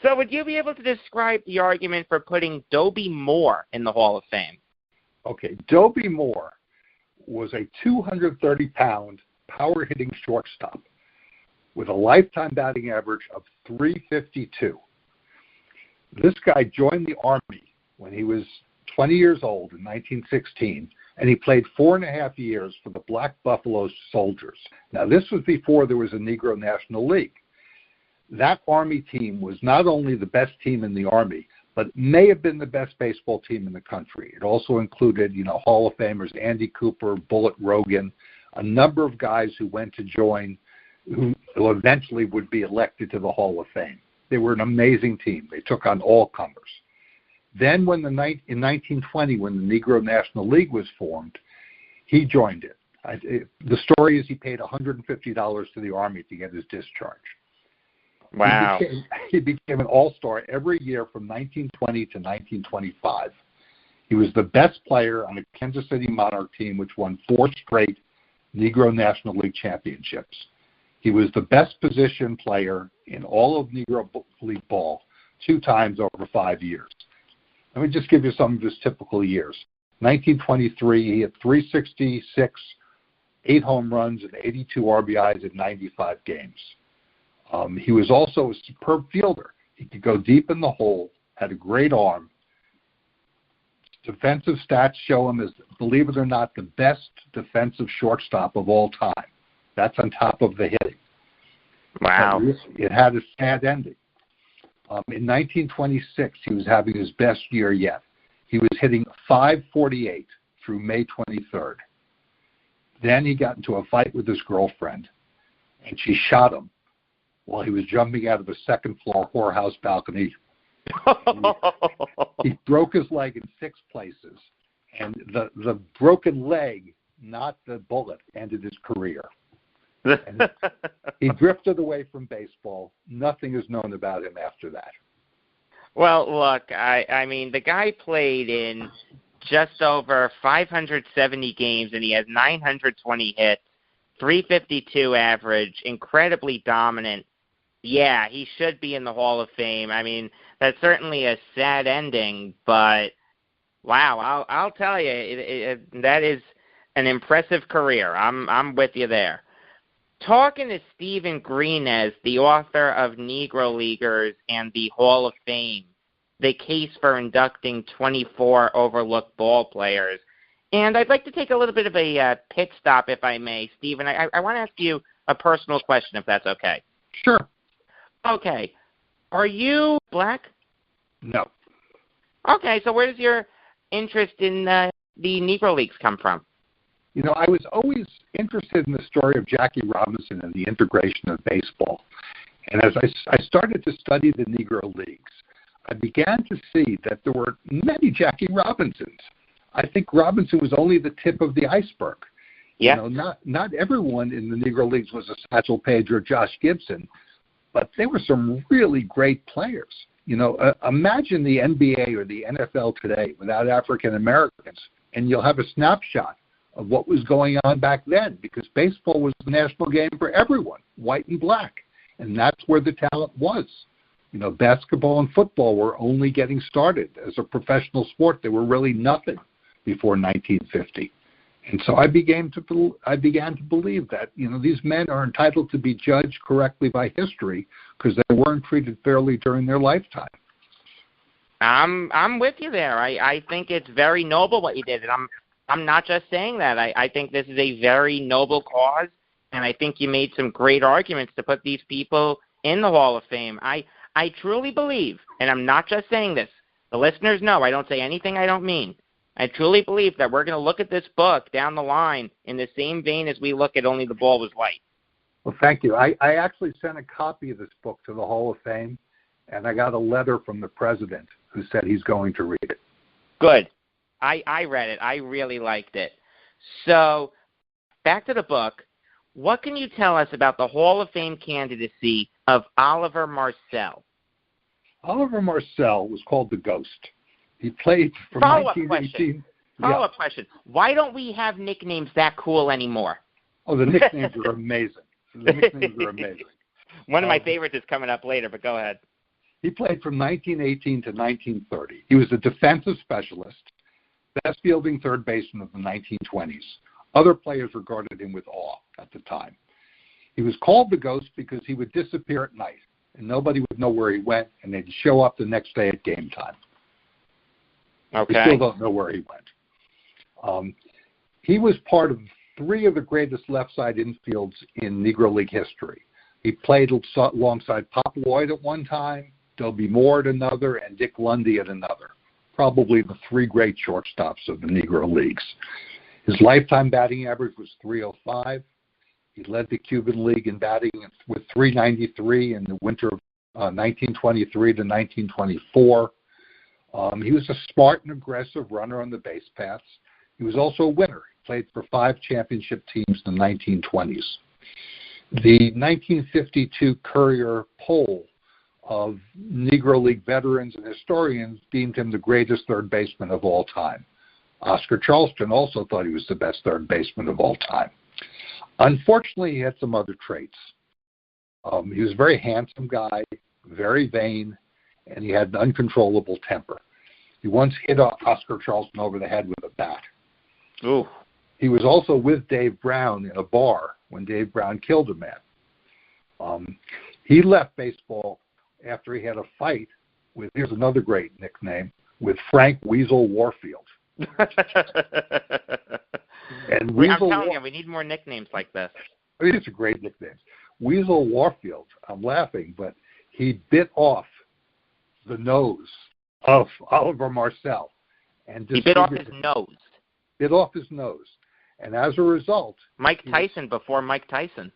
So would you be able to describe the argument for putting Dobie Moore in the Hall of Fame? Okay, Dobie Moore was a 230-pound power-hitting shortstop with a lifetime batting average of .352. This guy joined the Army when he was 20 years old in 1916, and he played 4.5 years for the Black Buffalo Soldiers. Now, this was before there was a Negro National League. That Army team was not only the best team in the Army, but may have been the best baseball team in the country. It also included, Hall of Famers Andy Cooper, Bullet Rogan, a number of guys who went to join, who eventually would be elected to the Hall of Fame. They were an amazing team. They took on all comers. Then in 1920, when the Negro National League was formed, he joined it. The story is he paid $150 to the Army to get his discharge. Wow. He became an all-star every year from 1920 to 1925. He was the best player on the Kansas City Monarch team, which won 4 straight Negro National League championships. He was the best position player in all of Negro League ball 2 times over 5 years. Let me just give you some of his typical years. 1923, he had .366, 8 home runs, and 82 RBIs in 95 games. He was also a superb fielder. He could go deep in the hole, had a great arm. Defensive stats show him as, believe it or not, the best defensive shortstop of all time. That's on top of the hitting. Wow. It had a sad ending. In 1926, he was having his best year yet. He was hitting .548 through May 23rd. Then he got into a fight with his girlfriend, and she shot him while he was jumping out of a second-floor whorehouse balcony. He broke his leg in 6 places, and the broken leg, not the bullet, ended his career. And he drifted away from baseball. Nothing is known about him after that. Well, look, I mean, the guy played in just over 570 games, and he has 920 hits, 352 average, incredibly dominant. Yeah, he should be in the Hall of Fame. I mean, that's certainly a sad ending, but wow, I'll tell you, that is an impressive career. I'm with you there. Talking to Stephen Greenes, the author of Negro Leaguers and the Hall of Fame, the case for inducting 24 overlooked ball players. And I'd like to take a little bit of a pit stop, if I may, Stephen. I want to ask you a personal question, if that's okay. Sure. Okay. Are you black? No. Okay, so where does your interest in the Negro Leagues come from? You know, I was always interested in the story of Jackie Robinson and the integration of baseball. And as I started to study the Negro Leagues, I began to see that there were many Jackie Robinsons. I think Robinson was only the tip of the iceberg. Yeah. You know, not everyone in the Negro Leagues was a Satchel Paige or Josh Gibson, but they were some really great players. You know, imagine the NBA or the NFL today without African Americans, and you'll have a snapshot of what was going on back then, because baseball was the national game for everyone, white and black, and that's where the talent was. You know, basketball and football were only getting started as a professional sport. They were really nothing before 1950. And so I began to believe that, you know, these men are entitled to be judged correctly by history because they weren't treated fairly during their lifetime. I'm with you there. I think it's very noble what you did, and I'm not just saying that. I think this is a very noble cause, and I think you made some great arguments to put these people in the Hall of Fame. I truly believe, and I'm not just saying this, the listeners know I don't say anything I don't mean. I truly believe that we're going to look at this book down the line in the same vein as we look at Only the Ball Was White. Well, thank you. I actually sent a copy of this book to the Hall of Fame, and I got a letter from the president who said he's going to read it. Good. I read it. I really liked it. So, back to the book. What can you tell us about the Hall of Fame candidacy of Oliver Marcel? Oliver Marcel was called the Ghost. He played from Follow-up 1918. Follow-up question. Why don't we have nicknames that cool anymore? Oh, the nicknames are amazing. The nicknames are amazing. One of my favorites is coming up later, but go ahead. He played from 1918 to 1930. He was a defensive specialist, best fielding third baseman of the 1920s. Other players regarded him with awe at the time. He was called the Ghost because he would disappear at night, and nobody would know where he went, and they'd show up the next day at game time. Okay. We still don't know where he went. He was part of three of the greatest left side infields in Negro League history. He played alongside Pop Lloyd at one time, Dobie Moore at another, and Dick Lundy at another. Probably the three great shortstops of the Negro Leagues. His lifetime batting average was .305. He led the Cuban League in batting with .393 in the winter of 1923 to 1924. He was a smart and aggressive runner on the base paths. He was also a winner. He played for 5 championship teams in the 1920s. The 1952 Courier poll of Negro League veterans and historians deemed him the greatest third baseman of all time. Oscar Charleston also thought he was the best third baseman of all time. Unfortunately, he had some other traits. He was a very handsome guy, very vain, and he had an uncontrollable temper. He once hit Oscar Charleston over the head with a bat. Ooh. He was also with Dave Brown in a bar when Dave Brown killed a man. He left baseball after he had a fight with, here's another great nickname, with Frank Weasel Warfield. And I'm telling you, we need more nicknames like this. I mean, it's a great nickname. Weasel Warfield, I'm laughing, but he bit off the nose of Oliver Marcel. And he bit off his nose. Bit off his nose. And as a result... Mike Tyson before Mike Tyson.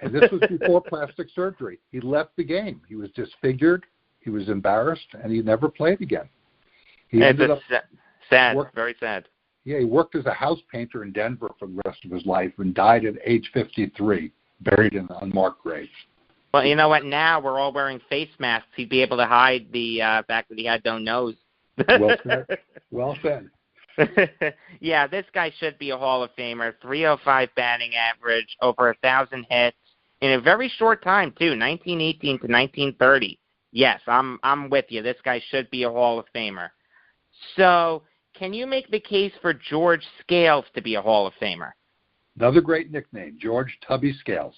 And this was before plastic surgery. He left the game. He was disfigured. He was embarrassed, and he never played again. He ended up sad, very sad. Yeah, he worked as a house painter in Denver for the rest of his life and died at age 53, buried in an unmarked grave. Well, you know what? Now we're all wearing face masks. He'd be able to hide the fact that he had no nose. Well said. Well said. Yeah, this guy should be a Hall of Famer. 305 batting average, over 1,000 hits in a very short time too, 1918 to 1930. Yes, I'm with you. This guy should be a Hall of Famer. So, can you make the case for George Scales to be a Hall of Famer? Another great nickname, George Tubby Scales.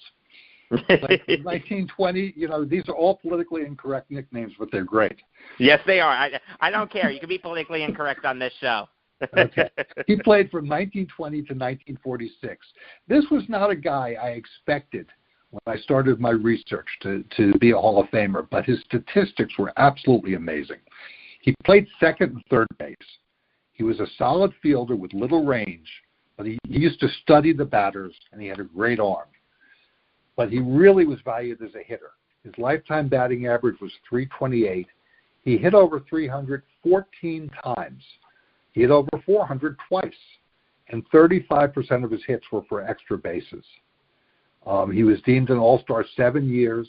Like 1920, these are all politically incorrect nicknames, but they're great. Yes, they are. I don't care. You can be politically incorrect on this show. Okay. He played from 1920 to 1946. This was not a guy I expected when I started my research to be a Hall of Famer, but his statistics were absolutely amazing. He played second and third base. He was a solid fielder with little range, but he used to study the batters, and he had a great arm. But he really was valued as a hitter. His lifetime batting average was .328. He hit over 300 14 times. He hit over 400 twice, and 35% of his hits were for extra bases. He was deemed an All-Star 7 years.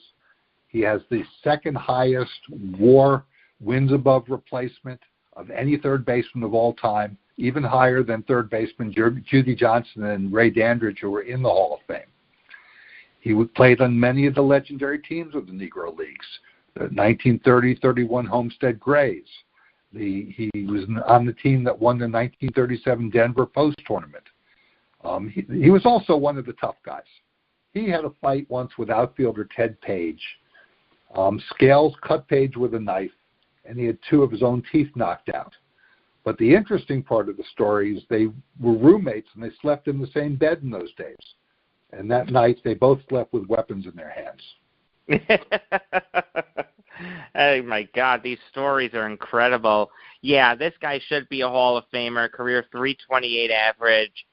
He has the second highest WAR, wins above replacement, of any third baseman of all time, even higher than third baseman Judy Johnson and Ray Dandridge, who were in the Hall of Fame. He played on many of the legendary teams of the Negro Leagues, the 1930-31 Homestead Grays. He was on the team that won the 1937 Denver Post Tournament. He was also one of the tough guys. He had a fight once with outfielder Ted Page. Scales cut Page with a knife, and he had 2 of his own teeth knocked out. But the interesting part of the story is they were roommates, and they slept in the same bed in those days. And that night, they both slept with weapons in their hands. Oh, my God. These stories are incredible. Yeah, this guy should be a Hall of Famer. Career .328 average,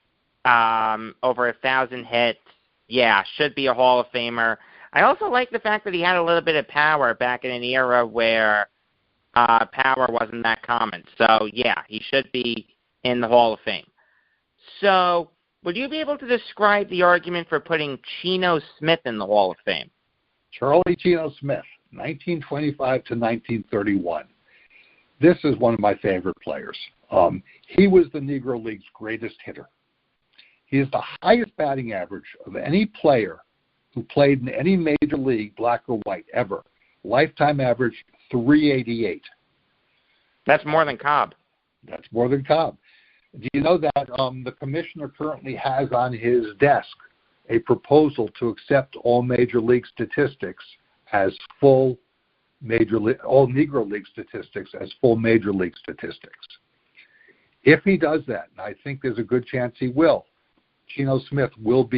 over 1,000 hits. Yeah, should be a Hall of Famer. I also like the fact that he had a little bit of power back in an era where power wasn't that common. So, yeah, he should be in the Hall of Fame. So, would you be able to describe the argument for putting Chino Smith in the Hall of Fame? Charlie Chino Smith, 1925 to 1931. This is one of my favorite players. He was the Negro League's greatest hitter. He is the highest batting average of any player who played in any major league, black or white, ever. Lifetime average, .388. That's more than Cobb. That's more than Cobb. Do you know that the commissioner currently has on his desk a proposal to accept all major league statistics as all Negro League statistics as full major league statistics? If he does that, and I think there's a good chance he will, Chino Smith will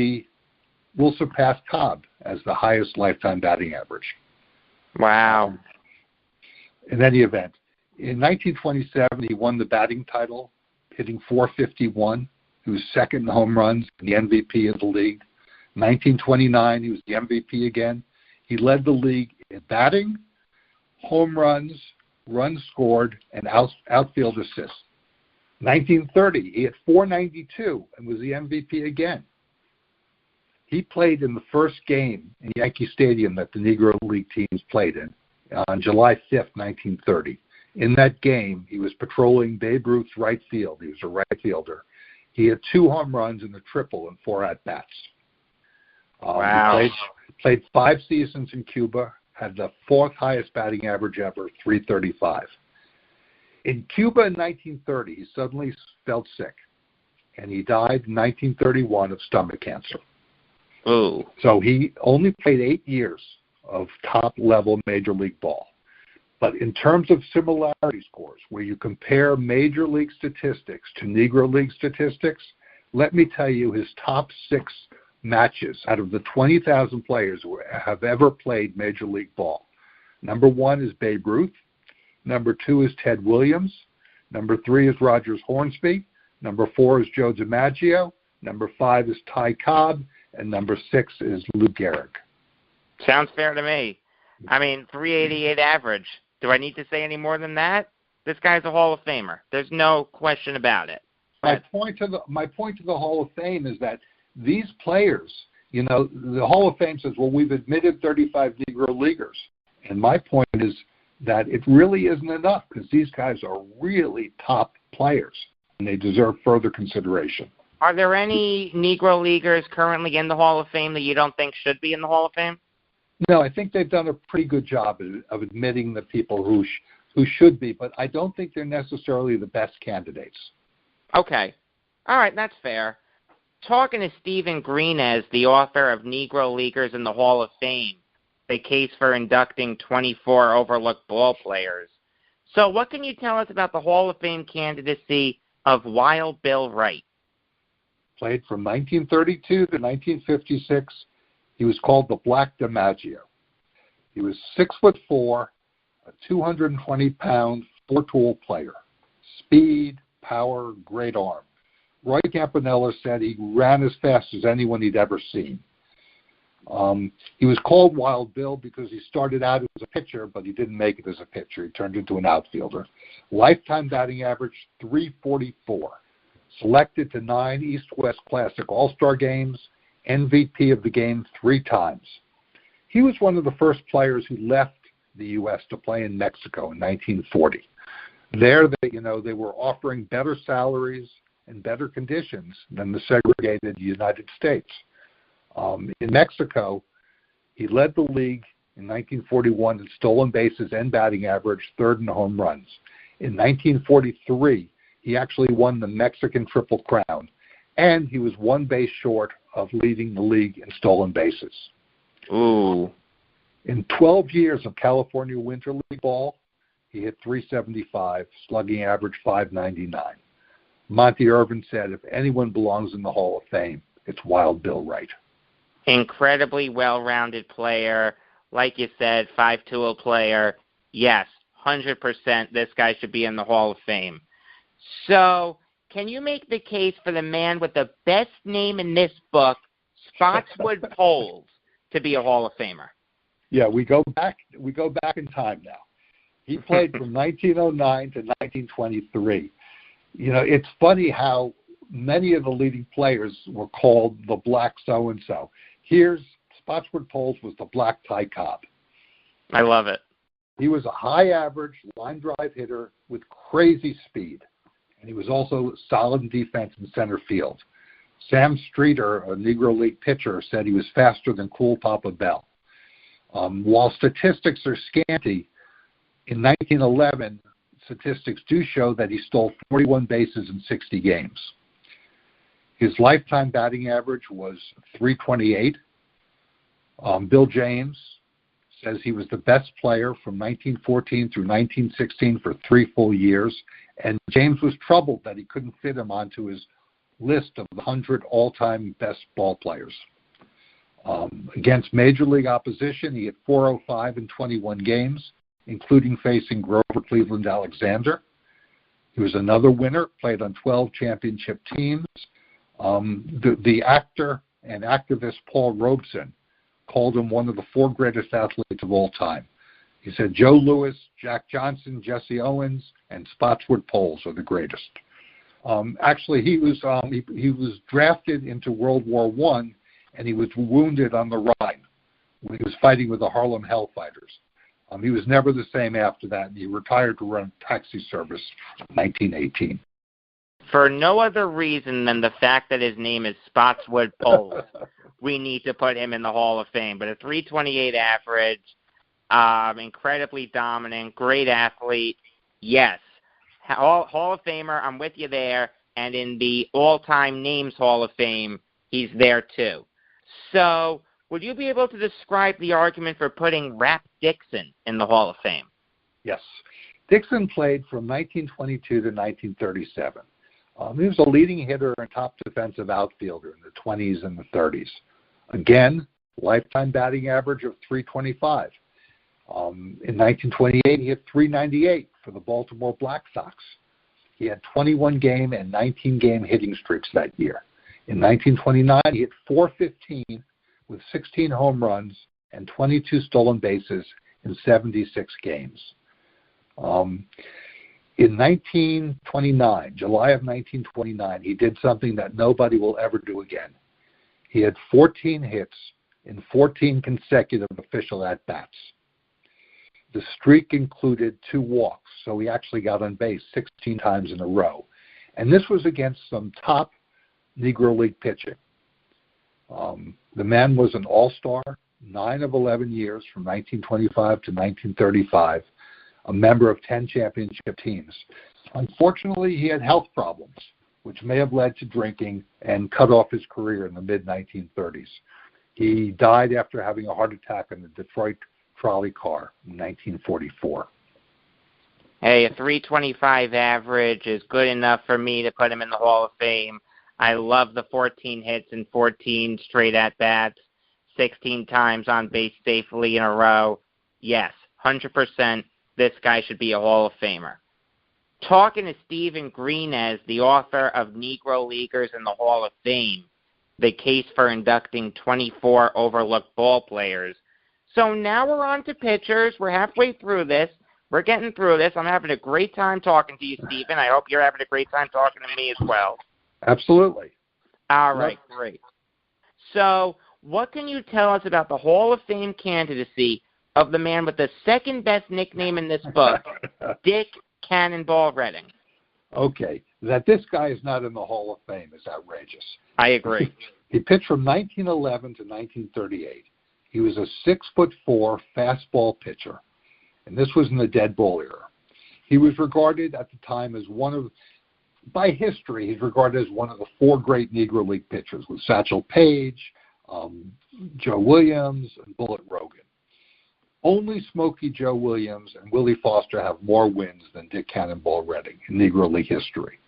surpass Cobb as the highest lifetime batting average. Wow. In any event, in 1927, he won the batting title, hitting .451. He was second in home runs, the MVP of the league. 1929, he was the MVP again. He led the league in batting, home runs, runs scored, and outfield assists. 1930, he hit .492 and was the MVP again. He played in the first game in Yankee Stadium that the Negro League teams played in on July 5th, 1930. In that game, he was patrolling Babe Ruth's right field. He was a right fielder. He had 2 home runs and a triple in 4 at-bats. Wow. He played 5 seasons in Cuba, had the 4th highest batting average ever, .335. In Cuba in 1930, he suddenly felt sick, and he died in 1931 of stomach cancer. Ooh. So he only played 8 years of top-level Major League ball. But in terms of similarity scores, where you compare Major League statistics to Negro League statistics, let me tell you his top 6 matches out of the 20,000 players who have ever played Major League ball. Number 1 is Babe Ruth. Number 2 is Ted Williams. Number 3 is Rogers Hornsby. Number 4 is Joe DiMaggio. Number 5 is Ty Cobb. And number 6 is Lou Gehrig. Sounds fair to me. I mean, .388 average. Do I need to say any more than that? This guy's a Hall of Famer. There's no question about it. My point to the Hall of Fame is that these players The Hall of Fame says, well, we've admitted 35 Negro Leaguers. And my point is that it really isn't enough because these guys are really top players and they deserve further consideration. Are there any Negro Leaguers currently in the Hall of Fame that you don't think should be in the Hall of Fame? No, I think they've done a pretty good job of admitting the people who should be, but I don't think they're necessarily the best candidates. Okay. All right, that's fair. Talking to Stephen Greenes, the author of Negro Leaguers in the Hall of Fame, the case for inducting 24 overlooked ballplayers. So what can you tell us about the Hall of Fame candidacy of Wild Bill Wright? Played from 1932 to 1956. He was called the Black DiMaggio. He was 6'4", a 220-pound four-tool player. Speed, power, great arm. Roy Campanella said he ran as fast as anyone he'd ever seen. He was called Wild Bill because he started out as a pitcher, but he didn't make it as a pitcher. He turned into an outfielder. Lifetime batting average, .344. Selected to 9 East-West Classic All-Star games, MVP of the game 3 times. He was one of the first players who left the U.S. to play in Mexico in 1940. There, they were offering better salaries and better conditions than the segregated United States. In Mexico, he led the league in 1941 in stolen bases and batting average, third in home runs. In 1943, he actually won the Mexican Triple Crown, and he was 1 base short of leading the league in stolen bases. Ooh. In 12 years of California Winter League ball, he hit .375, slugging average .599. Monty Irvin said, if anyone belongs in the Hall of Fame, it's Wild Bill Wright. Incredibly well-rounded player. Like you said, 5'2" player. Yes, 100% this guy should be in the Hall of Fame. So, can you make the case for the man with the best name in this book, Spotswood Poles, to be a Hall of Famer? Yeah, we go back in time now. He played from 1909 to 1923. It's funny how many of the leading players were called the Black so-and-so. Here's Spotswood Poles was the Black Ty Cobb. I love it. He was a high-average line drive hitter with crazy speed, and he was also solid in defense in center field. Sam Streeter, a Negro League pitcher, said he was faster than Cool Papa Bell. While statistics are scanty, in 1911, statistics do show that he stole 41 bases in 60 games. His lifetime batting average was .328. Bill James says he was the best player from 1914 through 1916 for 3 full years, and James was troubled that he couldn't fit him onto his list of the 100 all-time best ball players. Against Major League opposition, he hit .405 in 21 games, including facing Grover Cleveland Alexander. He was another winner, played on 12 championship teams. The actor and activist Paul Robeson called him one of the 4 greatest athletes of all time. He said Joe Louis, Jack Johnson, Jesse Owens, and Spotswood Poles are the greatest. Actually, he was drafted into World War I, and he was wounded on the Rhine when he was fighting with the Harlem Hellfighters. He was never the same after that, and he retired to run taxi service in 1918. For no other reason than the fact that his name is Spotswood Poles, we need to put him in the Hall of Fame. But a .328 average, incredibly dominant, great athlete, yes. Hall of Famer, I'm with you there. And in the all-time names Hall of Fame, he's there too. So, would you be able to describe the argument for putting Rap Dixon in the Hall of Fame? Yes. Dixon played from 1922 to 1937. He was a leading hitter and top defensive outfielder in the 20s and the 30s. Again, lifetime batting average of .325. In 1928, he hit .398 for the Baltimore Black Sox. He had 21-game and 19-game hitting streaks that year. In 1929, he hit .415 with 16 home runs and 22 stolen bases in 76 games. In 1929, July of 1929, he did something that nobody will ever do again. He had 14 hits in 14 consecutive official at-bats. The streak included 2 walks, so he actually got on base 16 times in a row. And this was against some top Negro League pitching. The man was an all-star, 9 of 11 years from 1925 to 1935, a member of 10 championship teams. Unfortunately, he had health problems, which may have led to drinking and cut off his career in the mid-1930s. He died after having a heart attack in the Detroit trolley car in 1944. Hey, a 325 average is good enough for me to put him in the Hall of Fame. I love the 14 hits and 14 straight at-bats, 16 times on base safely in a row. Yes, 100%, this guy should be a Hall of Famer. Talking to Stephen Greenes, the author of Negro Leaguers in the Hall of Fame, the case for inducting 24 overlooked ballplayers. So now we're on to pitchers. We're halfway through this. We're getting through this. I'm having a great time talking to you, Stephen. I hope you're having a great time talking to me as well. Absolutely. All right, great. So what can you tell us about the Hall of Fame candidacy of the man with the second best nickname in this book, Dick Cannonball Redding? Okay, that this guy is not in the Hall of Fame is outrageous. I agree. He pitched from 1911 to 1938. He was a 6'4" fastball pitcher, and this was in the dead ball era. He was regarded at the time as by history, he's regarded as one of the 4 great Negro League pitchers with Satchel Paige, Joe Williams, and Bullet Rogan. Only Smokey Joe Williams and Willie Foster have more wins than Dick Cannonball Redding in Negro League history.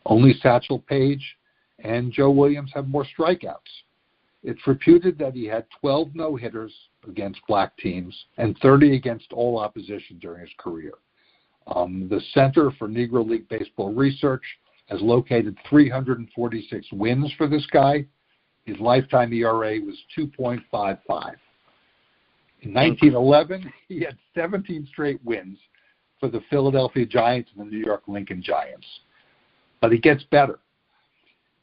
Only Satchel Paige and Joe Williams have more strikeouts. It's reputed that he had 12 no-hitters against black teams and 30 against all opposition during his career. The Center for Negro League Baseball Research has located 346 wins for this guy. His lifetime ERA was 2.55. In 1911, he had 17 straight wins for the Philadelphia Giants and the New York Lincoln Giants. But it gets better.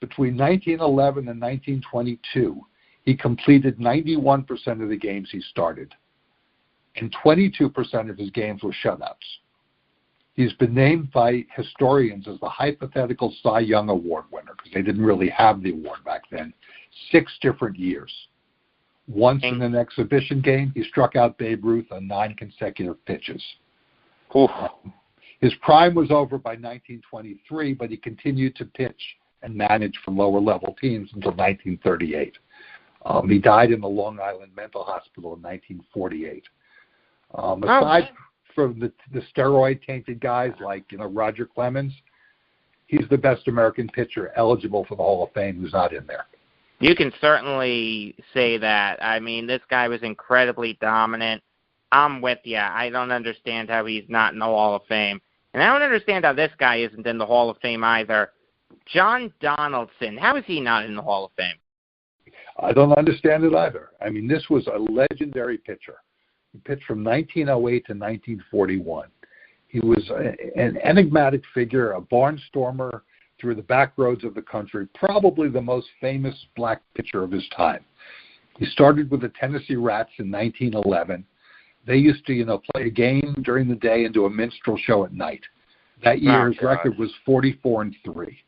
Between 1911 and 1922, he completed 91% of the games he started, and 22% of his games were shutouts. He's been named by historians as the hypothetical Cy Young Award winner, because they didn't really have the award back then, 6 different years. Once in an exhibition game, he struck out Babe Ruth on 9 consecutive pitches. His prime was over by 1923, but he continued to pitch and manage for lower-level teams until 1938. He died in the Long Island Mental Hospital in 1948. Aside from the steroid-tainted guys like Roger Clemens, he's the best American pitcher eligible for the Hall of Fame who's not in there. You can certainly say that. I mean, this guy was incredibly dominant. I'm with you. I don't understand how he's not in the Hall of Fame. And I don't understand how this guy isn't in the Hall of Fame either. John Donaldson, how is he not in the Hall of Fame? I don't understand it either. I mean, this was a legendary pitcher. He pitched from 1908 to 1941. He was an enigmatic figure, a barnstormer through the back roads of the country, probably the most famous black pitcher of his time. He started with the Tennessee Rats in 1911. They used to, play a game during the day and do a minstrel show at night. That year, his record was 44-3.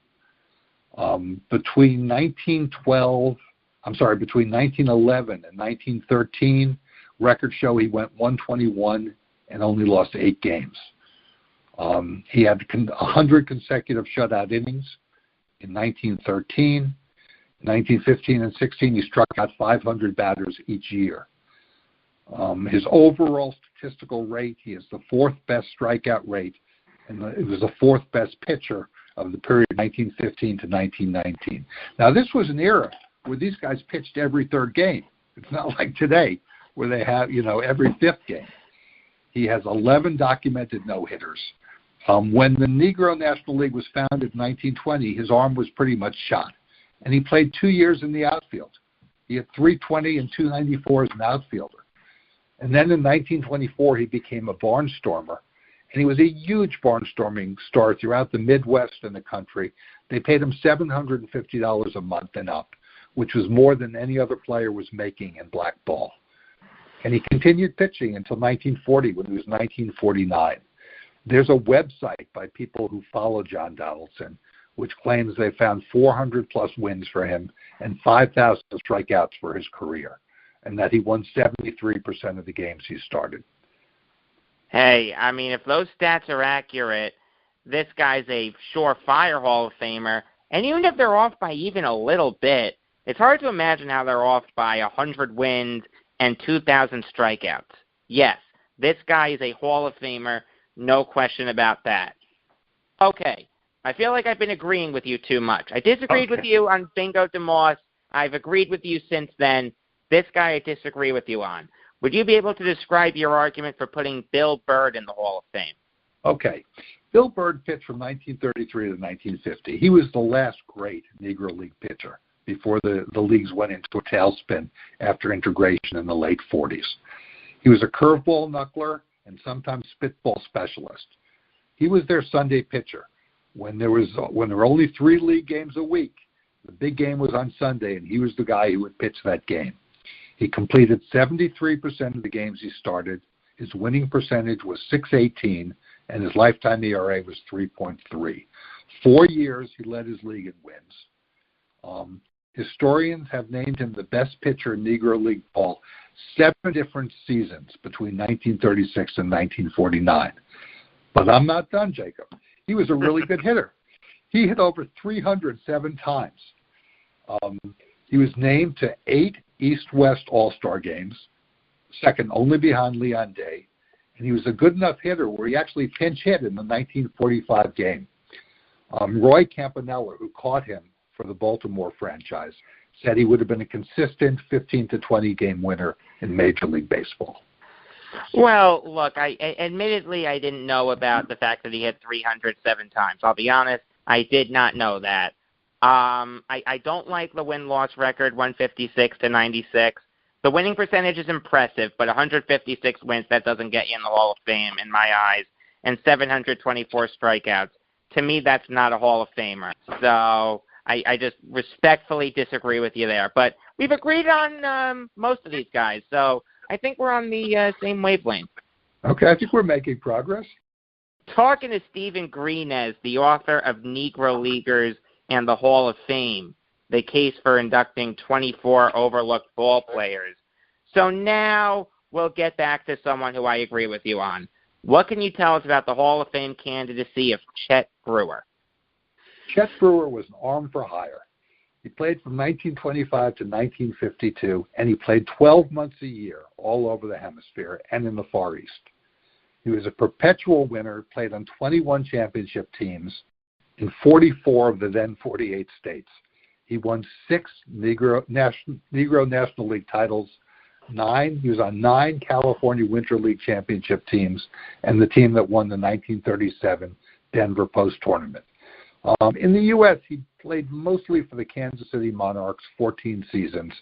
Between 1911 and 1913, records show he went 121 and only lost 8 games. He had 100 consecutive shutout innings in 1913. 1915 and 16, he struck out 500 batters each year. His overall statistical rate, he is the 4th best strikeout rate, and he was the 4th best pitcher of the period 1915 to 1919. Now, this was an era where these guys pitched every 3rd game. It's not like today where they have, every 5th game. He has 11 documented no-hitters. When the Negro National League was founded in 1920, his arm was pretty much shot, and he played 2 years in the outfield. He had 320 and 294 as an outfielder. And then in 1924, he became a barnstormer, and he was a huge barnstorming star throughout the Midwest and the country. They paid him $750 a month and up, which was more than any other player was making in black ball. And he continued pitching until 1940 when he was 1949. There's a website by people who follow John Donaldson which claims they found 400-plus wins for him and 5,000 strikeouts for his career, and that he won 73% of the games he started. Hey, I mean, if those stats are accurate, this guy's a surefire Hall of Famer, and even if they're off by even a little bit, it's hard to imagine how they're off by 100 wins and 2,000 strikeouts. Yes, this guy is a Hall of Famer, no question about that. Okay, I feel like I've been agreeing with you too much. I disagreed with you on Bingo DeMoss. I've agreed with you since then. This guy I disagree with you on. Would you be able to describe your argument for putting Bill Byrd in the Hall of Fame? Okay. Bill Byrd pitched from 1933 to 1950. He was the last great Negro League pitcher before the leagues went into a tailspin after integration in the late 40s. He was a curveball knuckler and sometimes spitball specialist. He was their Sunday pitcher. When there were only 3 league games a week, the big game was on Sunday, and he was the guy who would pitch that game. He completed 73% of the games he started. His winning percentage was .618, and his lifetime ERA was 3.3. 4 years he led his league in wins. Historians have named him the best pitcher in Negro League ball 7 different seasons between 1936 and 1949. But I'm not done, Jacob. He was a really good hitter. He hit over 307 times. He was named to 8 East-West All-Star games, second only behind Leon Day, and he was a good enough hitter where he actually pinch hit in the 1945 game. Roy Campanella, who caught him for the Baltimore franchise, said he would have been a consistent 15 to 20 game winner in Major League Baseball. Well, look, admittedly I didn't know about the fact that he hit 307 times. I'll be honest, I did not know that. I don't like the win-loss record, 156 to 96. The winning percentage is impressive, but 156 wins, that doesn't get you in the Hall of Fame in my eyes, and 724 strikeouts. To me, that's not a Hall of Famer. So I just respectfully disagree with you there. But we've agreed on most of these guys, so I think we're on the same wavelength. Okay, I think we're making progress. Talking to Stephen Greenes, the author of Negro Leaguers and the Hall of Fame, the case for inducting 24 overlooked ball players. So now we'll get back to someone who I agree with you on. What can you tell us about the Hall of Fame candidacy of Chet Brewer? Chet Brewer was an arm for hire. He played from 1925 to 1952, and he played 12 months a year all over the hemisphere and in the Far East. He was a perpetual winner, played on 21 championship teams in 44 of the then 48 states. He won 6 Negro National League titles, 9. He was on 9 California Winter League championship teams, and the team that won the 1937 Denver Post Tournament. In the U.S., he played mostly for the Kansas City Monarchs 14 seasons.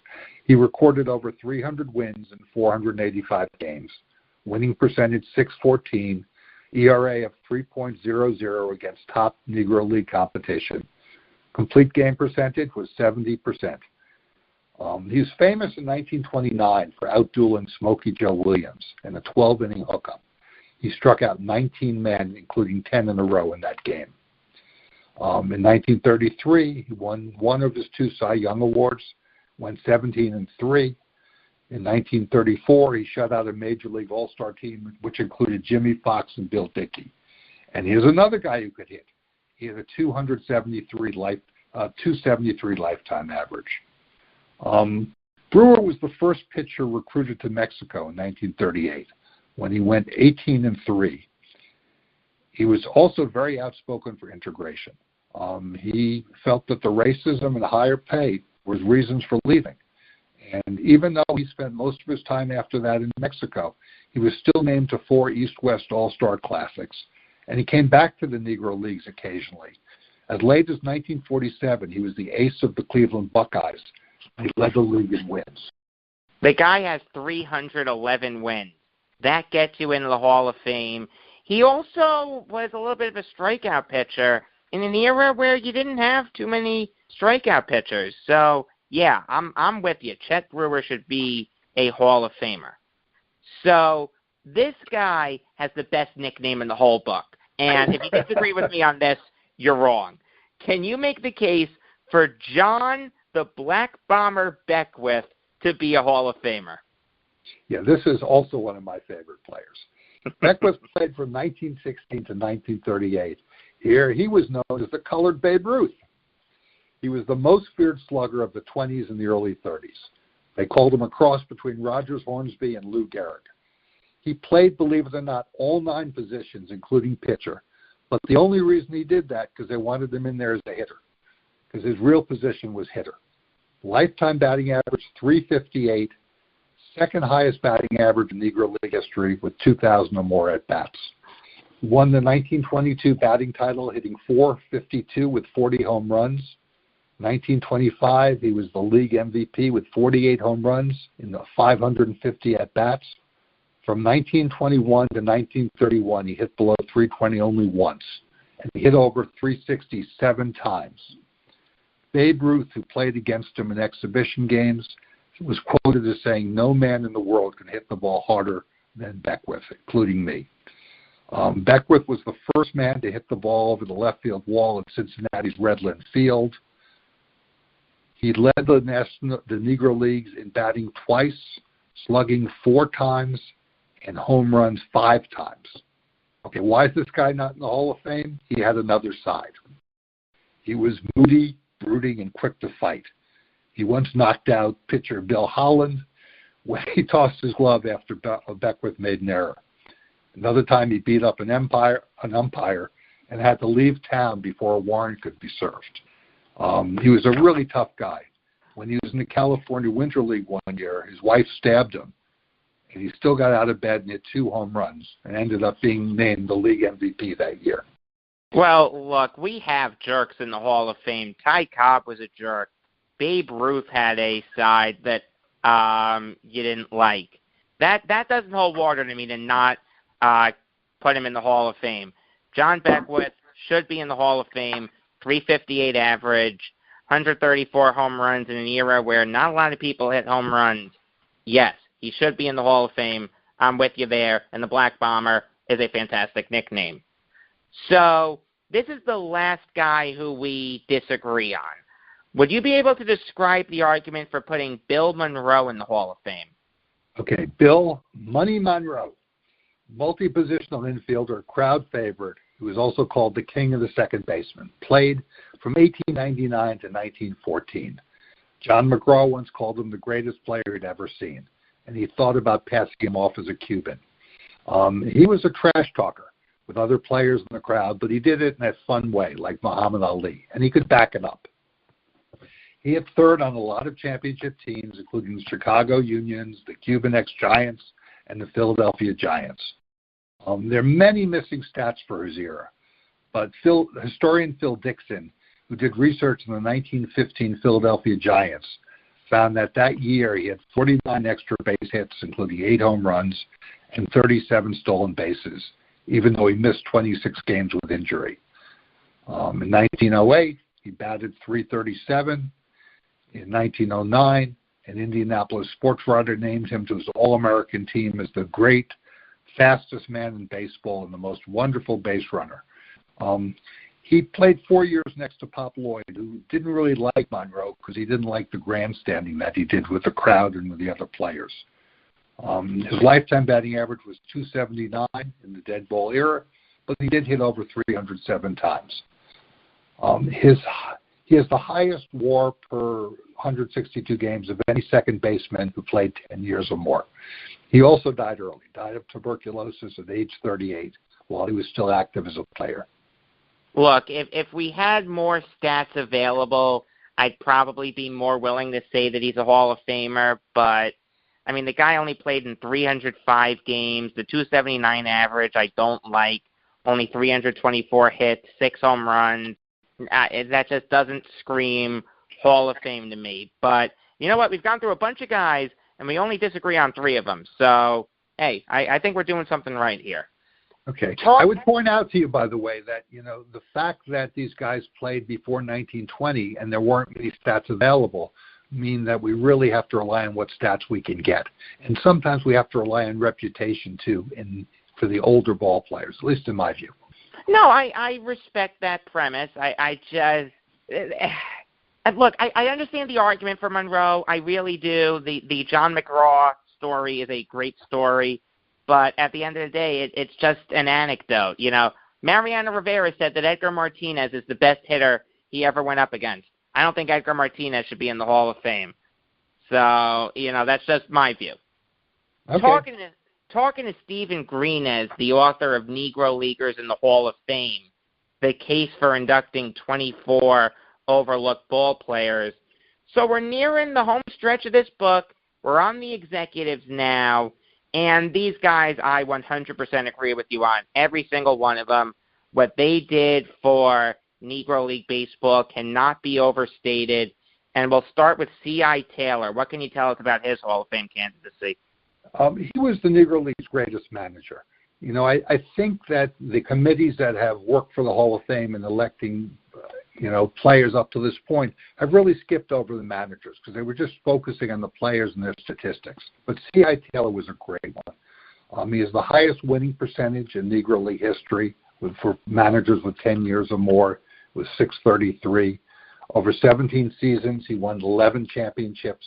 He recorded over 300 wins in 485 games, winning percentage .614, ERA of 3.00 against top Negro League competition. Complete game percentage was 70%. He was famous in 1929 for outdueling Smokey Joe Williams in a 12-inning hookup. He struck out 19 men, including 10 in a row in that game. In 1933, he won one of his 2 Cy Young Awards, went 17-3. In 1934, he shut out a Major League All-Star team, which included Jimmy Fox and Bill Dickey. And here's another guy who could hit. He had a 273 lifetime average. Brewer was the first pitcher recruited to Mexico in 1938 when he went 18-3. He was also very outspoken for integration. He felt that the racism and the higher pay were reasons for leaving. And even though he spent most of his time after that in Mexico, he was still named to 4 East-West All-Star Classics, and he came back to the Negro Leagues occasionally. As late as 1947, he was the ace of the Cleveland Buckeyes, and he led the league in wins. The guy has 311 wins. That gets you into the Hall of Fame. He also was a little bit of a strikeout pitcher in an era where you didn't have too many strikeout pitchers. So, yeah, I'm with you. Chet Brewer should be a Hall of Famer. So this guy has the best nickname in the whole book. And if you disagree with me on this, you're wrong. Can you make the case for John the Black Bomber Beckwith to be a Hall of Famer? Yeah, this is also one of my favorite players. Beckwith played from 1916 to 1938. Here, he was known as the colored Babe Ruth. He was the most feared slugger of the 20s and the early 30s. They called him a cross between Rogers Hornsby and Lou Gehrig. He played, believe it or not, all 9 positions, including pitcher. But the only reason he did that because they wanted him in there as a hitter, because his real position was hitter. Lifetime batting average, .358, second highest batting average in Negro League history with 2,000 or more at-bats. Won the 1922 batting title, hitting .452 with 40 home runs. 1925, he was the league MVP with 48 home runs in the 550 at-bats. From 1921 to 1931, he hit below .320 only once, and he hit over .360 7 times. Babe Ruth, who played against him in exhibition games, was quoted as saying, "No man in the world can hit the ball harder than Beckwith, including me." Beckwith was the first man to hit the ball over the left field wall at Cincinnati's Redland Field. He led the Negro Leagues in batting twice, slugging 4 times, and home runs 5 times. Okay, why is this guy not in the Hall of Fame? He had another side. He was moody, brooding, and quick to fight. He once knocked out pitcher Bill Holland when he tossed his glove after Beckwith made an error. Another time he beat up an umpire and had to leave town before a warrant could be served. He was a really tough guy. When he was in the California Winter League one year, his wife stabbed him, and he still got out of bed and hit 2 home runs and ended up being named the league MVP that year. Well, look, we have jerks in the Hall of Fame. Ty Cobb was a jerk. Babe Ruth had a side that you didn't like. That doesn't hold water to me to not put him in the Hall of Fame. John Beckwith should be in the Hall of Fame. .358 average, 134 home runs in an era where not a lot of people hit home runs. Yes, he should be in the Hall of Fame. I'm with you there, and the Black Bomber is a fantastic nickname. So this is the last guy who we disagree on. Would you be able to describe the argument for putting Bill Monroe in the Hall of Fame? Okay, Bill Money Monroe, multi-positional infielder, crowd favorite, who is also called the king of the second baseman, played from 1899 to 1914. John McGraw once called him the greatest player he'd ever seen, and he thought about passing him off as a Cuban. He was a trash talker with other players in the crowd, but he did it in a fun way, like Muhammad Ali, and he could back it up. He hit third on a lot of championship teams, including the Chicago Unions, the Cuban ex-Giants, and the Philadelphia Giants. There are many missing stats for his era, but historian Phil Dixon, who did research on the 1915 Philadelphia Giants, found that year he had 49 extra base hits, including 8 home runs and 37 stolen bases, even though he missed 26 games with injury. In 1908, he batted .337. In 1909, an Indianapolis sports writer named him to his All-American team as the great, fastest man in baseball and the most wonderful base runner. He played 4 years next to Pop Lloyd, who didn't really like Monroe because he didn't like the grandstanding that he did with the crowd and with the other players. His lifetime batting average was .279 in the dead ball era, but he did hit over 307 times. He has the highest WAR per 162 games of any second baseman who played 10 years or more. He also died early, died of tuberculosis at age 38 while he was still active as a player. Look, if we had more stats available, I'd probably be more willing to say that he's a Hall of Famer, but I mean, the guy only played in 305 games, the .279 average I don't like, only 324 hits, 6 home runs. That just doesn't scream Hall of Fame to me. But you know what? We've gone through a bunch of guys, and we only disagree on 3 of them. So, hey, I think we're doing something right here. Okay. I would point out to you, by the way, that, the fact that these guys played before 1920 and there weren't many stats available mean that we really have to rely on what stats we can get. And sometimes we have to rely on reputation, too, for the older ball players, at least in my view. No, I respect that premise. I just look, I understand the argument for Monroe. I really do. The John McGraw story is a great story, but at the end of the day, it's just an anecdote. You know, Mariano Rivera said that Edgar Martinez is the best hitter he ever went up against. I don't think Edgar Martinez should be in the Hall of Fame. So, you know, that's just my view. Okay. Talking to Stephen Green, as the author of Negro Leaguers in the Hall of Fame, the case for inducting 24 overlooked ball players. So we're nearing the home stretch of this book. We're on the executives now, and these guys I 100% agree with you on, every single one of them. What they did for Negro League Baseball cannot be overstated. And we'll start with C.I. Taylor. What can you tell us about his Hall of Fame candidacy? He was the Negro League's greatest manager. You know, I think that the committees that have worked for the Hall of Fame and electing, players up to this point have really skipped over the managers because they were just focusing on the players and their statistics. But C.I. Taylor was a great one. He has the highest winning percentage in Negro League history for managers with 10 years or more, with .633. Over 17 seasons, he won 11 championships.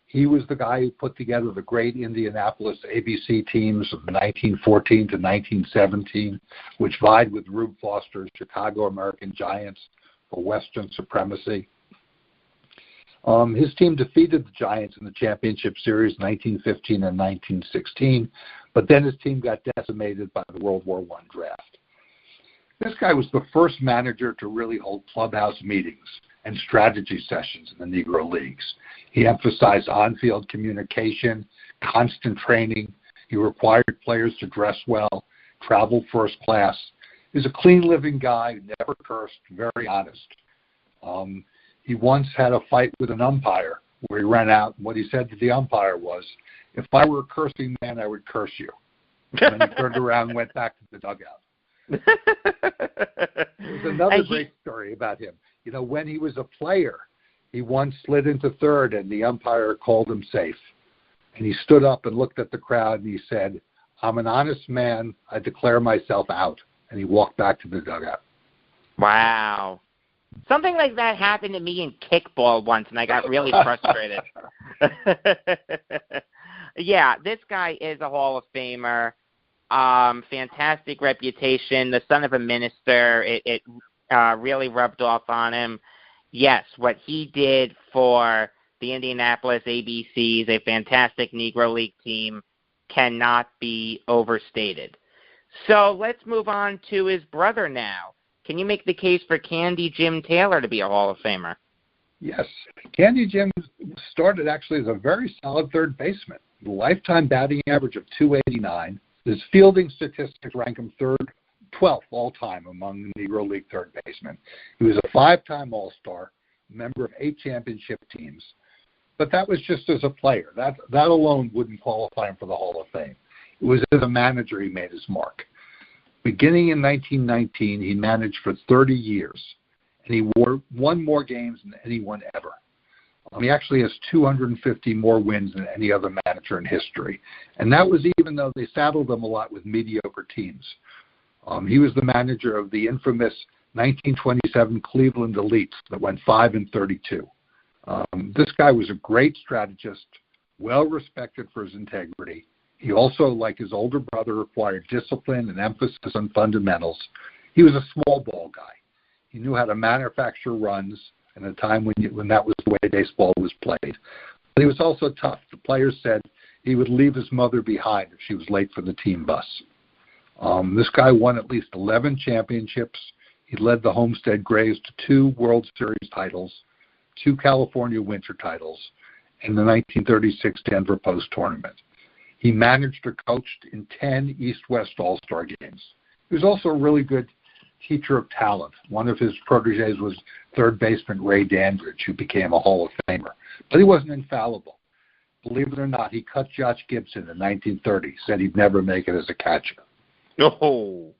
He was the guy who put together the great Indianapolis ABC teams of 1914 to 1917, which vied with Rube Foster's Chicago American Giants for Western supremacy. His team defeated the Giants in the championship series 1915 and 1916, but then his team got decimated by the World War I draft. This guy was the first manager to really hold clubhouse meetings and strategy sessions in the Negro Leagues. He emphasized on-field communication, constant training. He required players to dress well, travel first class. He was a clean-living guy, never cursed, very honest. He once had a fight with an umpire where he ran out, and what he said to the umpire was, "If I were a cursing man, I would curse you." And then he turned around and went back to the dugout. There's another great story about him. You know, when he was a player, he once slid into third, and the umpire called him safe. And he stood up and looked at the crowd, and he said, "I'm an honest man. I declare myself out." And he walked back to the dugout. Wow. Something like that happened to me in kickball once, and I got really frustrated. Yeah, this guy is a Hall of Famer. Fantastic reputation, the son of a minister. It really rubbed off on him. Yes, what he did for the Indianapolis ABCs, a fantastic Negro League team, cannot be overstated. So let's move on to his brother now. Can you make the case for Candy Jim Taylor to be a Hall of Famer? Yes. Candy Jim started actually as a very solid third baseman. The lifetime batting average of .289. His fielding statistics rank him 12th all-time among Negro League third basemen. He was a 5-time All-Star, member of 8 championship teams. But that was just as a player. That alone wouldn't qualify him for the Hall of Fame. It was as a manager he made his mark. Beginning in 1919, he managed for 30 years, and he won more games than anyone ever. He actually has 250 more wins than any other manager in history. And that was even though they saddled him a lot with mediocre teams. He was the manager of the infamous 1927 Cleveland Elites that went 5-32. This guy was a great strategist, well respected for his integrity. He also, like his older brother, required discipline and emphasis on fundamentals. He was a small ball guy. He knew how to manufacture runs in a time when that was the way baseball was played. But he was also tough. The players said he would leave his mother behind if she was late for the team bus. This guy won at least 11 championships. He led the Homestead Grays to 2 World Series titles, 2 California Winter titles, and the 1936 Denver Post Tournament. He managed or coached in 10 East-West All-Star games. He was also a really good teacher of talent. One of his proteges was third baseman Ray Dandridge, who became a Hall of Famer. But he wasn't infallible. Believe it or not, he cut Josh Gibson in 1930, said he'd never make it as a catcher. Oh.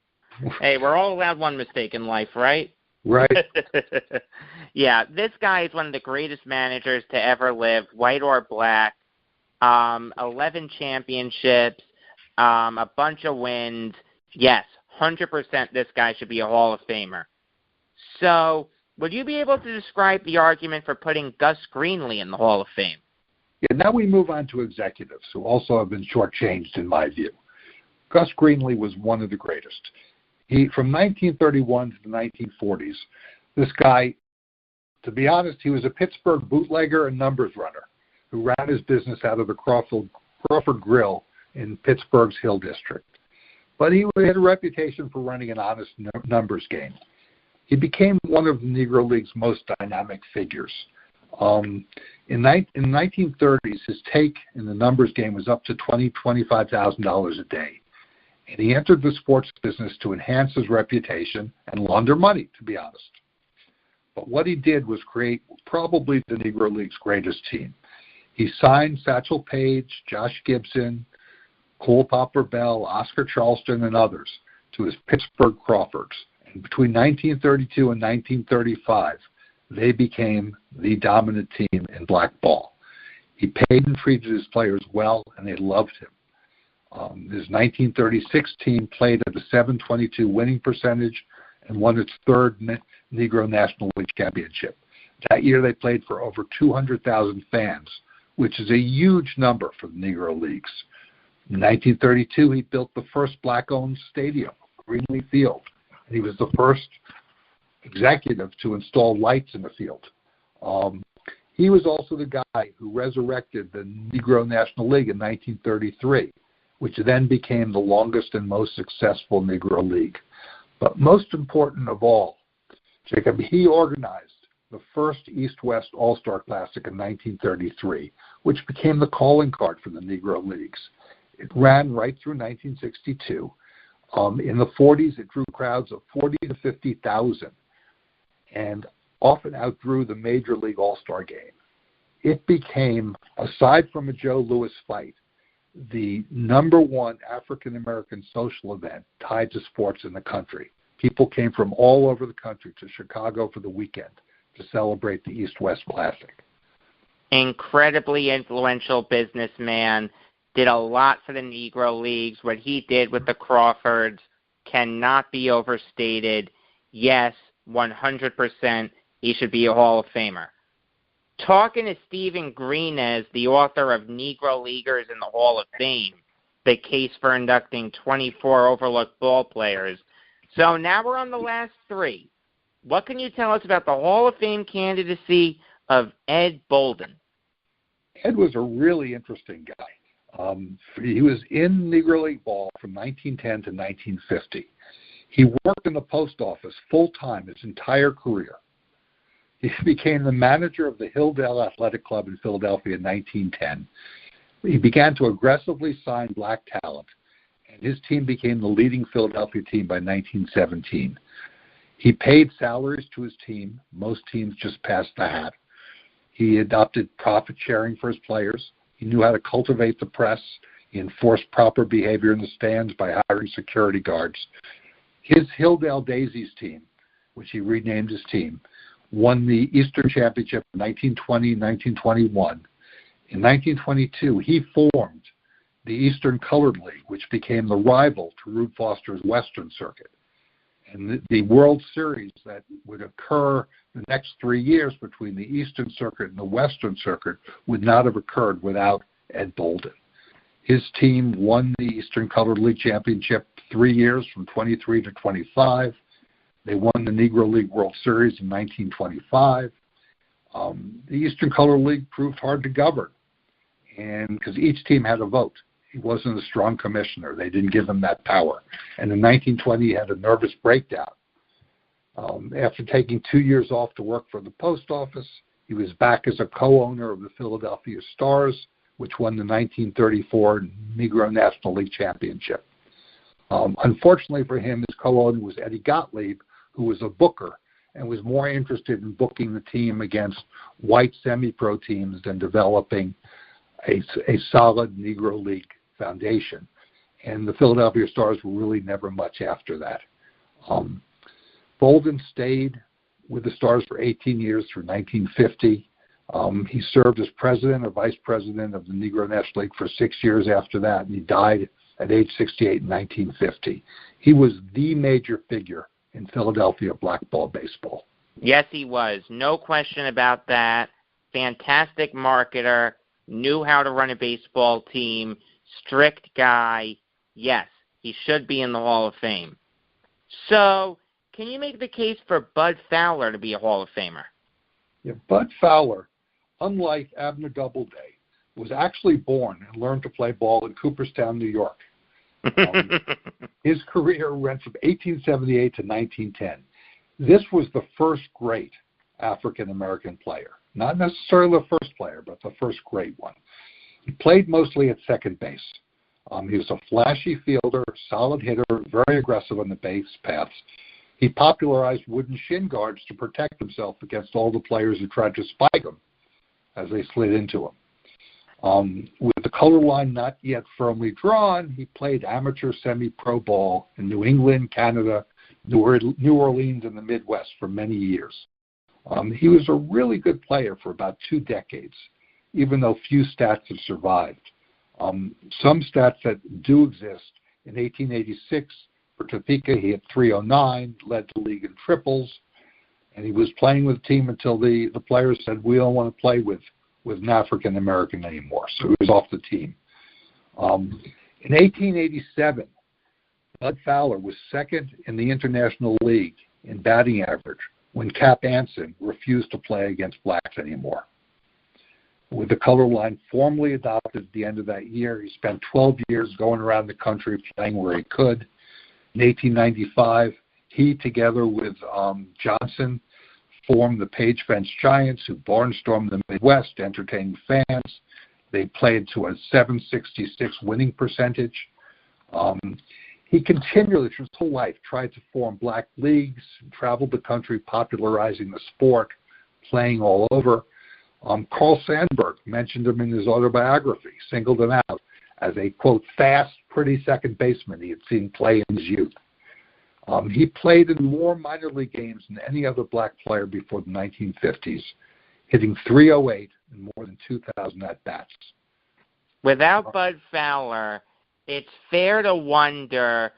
Hey, we're all allowed one mistake in life, right? Right. Yeah, this guy is one of the greatest managers to ever live, white or black. 11 championships, a bunch of wins. Yes, 100% this guy should be a Hall of Famer. So, would you be able to describe the argument for putting Gus Greenlee in the Hall of Fame? Yeah, now we move on to executives who also have been shortchanged in my view. Gus Greenlee was one of the greatest. From 1931 to the 1940s, this guy, to be honest, he was a Pittsburgh bootlegger and numbers runner who ran his business out of the Crawford Grill in Pittsburgh's Hill District. But he had a reputation for running an honest numbers game. He became one of the Negro League's most dynamic figures. In the 1930s, his take in the numbers game was up to $25,000 a day. And he entered the sports business to enhance his reputation and launder money, to be honest. But what he did was create probably the Negro League's greatest team. He signed Satchel Paige, Josh Gibson, Cole Popper Bell, Oscar Charleston, and others to his Pittsburgh Crawfords. And between 1932 and 1935, they became the dominant team in black ball. He paid and treated his players well, and they loved him. His 1936 team played at a .722 winning percentage and won its third Negro National League championship. That year they played for over 200,000 fans, which is a huge number for the Negro Leagues. In 1932, he built the first black-owned stadium, Greenlee Field, and he was the first executive to install lights in the field. He was also the guy who resurrected the Negro National League in 1933, which then became the longest and most successful Negro League. But most important of all, Jacob, he organized the first East-West All-Star Classic in 1933, which became the calling card for the Negro Leagues. It ran right through 1962. In the 40s, it drew crowds of 40 to 50,000 and often outdrew the Major League All-Star Game. It became, aside from a Joe Louis fight, the number one African-American social event tied to sports in the country. People came from all over the country to Chicago for the weekend to celebrate the East-West Classic. Incredibly influential businessman, did a lot for the Negro Leagues. What he did with the Crawfords cannot be overstated. Yes, 100%, he should be a Hall of Famer. Talking to Stephen Greenes, the author of Negro Leaguers in the Hall of Fame, the case for inducting 24 overlooked ballplayers. So now we're on the last three. What can you tell us about the Hall of Fame candidacy of Ed Bolden? Ed was a really interesting guy. He was in Negro League ball from 1910 to 1950. He worked in the post office full-time his entire career. He became the manager of the Hilldale Athletic Club in Philadelphia in 1910. He began to aggressively sign black talent, and his team became the leading Philadelphia team by 1917. He paid salaries to his team. Most teams just passed the hat. He adopted profit sharing for his players. He knew how to cultivate the press. He enforced proper behavior in the stands by hiring security guards. His Hilldale Daisies team, which he renamed his team, won the Eastern Championship in 1920-1921. In 1922, he formed the Eastern Colored League, which became the rival to Rube Foster's Western Circuit. And the World Series that would occur the next 3 years between the Eastern Circuit and the Western Circuit would not have occurred without Ed Bolden. His team won the Eastern Colored League Championship 3 years from 23 to 25. They won the Negro League World Series in 1925. The Eastern Color League proved hard to govern, and because each team had a vote. He wasn't a strong commissioner. They didn't give him that power. And in 1920, he had a nervous breakdown. After taking 2 years off to work for the post office, he was back as a co-owner of the Philadelphia Stars, which won the 1934 Negro National League Championship. Unfortunately for him, his co-owner was Eddie Gottlieb, who was a booker and was more interested in booking the team against white semi-pro teams than developing a solid Negro League foundation. And the Philadelphia Stars were really never much after that. Bolden stayed with the Stars for 18 years through 1950. He served as president or vice president of the Negro National League for 6 years after that, and he died at age 68 in 1950. He was the major figure in Philadelphia black ball baseball. Yes, he was. No question about that. Fantastic marketer, knew how to run a baseball team, strict guy. Yes, he should be in the Hall of Fame. So, can you make the case for Bud Fowler to be a Hall of Famer? Yeah, Bud Fowler, unlike Abner Doubleday, was actually born and learned to play ball in Cooperstown, New York. His career went from 1878 to 1910. This was the first great African-American player. Not necessarily the first player, but the first great one. He played mostly at second base. He was a flashy fielder, solid hitter, very aggressive on the base paths. He popularized wooden shin guards to protect himself against all the players who tried to spike him as they slid into him. With the color line not yet firmly drawn, he played amateur semi-pro ball in New England, Canada, New Orleans, and the Midwest for many years. He was a really good player for about 2 decades, even though few stats have survived. Some stats that do exist: in 1886, for Topeka, he hit .309, led the league in triples, and he was playing with the team until the players said, "We don't want to play with an African American anymore," so he was off the team. In 1887, Bud Fowler was second in the International League in batting average when Cap Anson refused to play against blacks anymore. With the color line formally adopted at the end of that year, he spent 12 years going around the country playing where he could. In 1895, he, together with Johnson, formed the Page Fence Giants, who barnstormed the Midwest, entertaining fans. They played to a .766 winning percentage. He continually, through his whole life, tried to form black leagues, traveled the country popularizing the sport, playing all over. Carl Sandburg mentioned him in his autobiography, singled him out as a, quote, fast, pretty second baseman he had seen play in his youth. He played in more minor league games than any other black player before the 1950s, hitting .308 and more than 2,000 at-bats. Without Bud Fowler, it's fair to wonder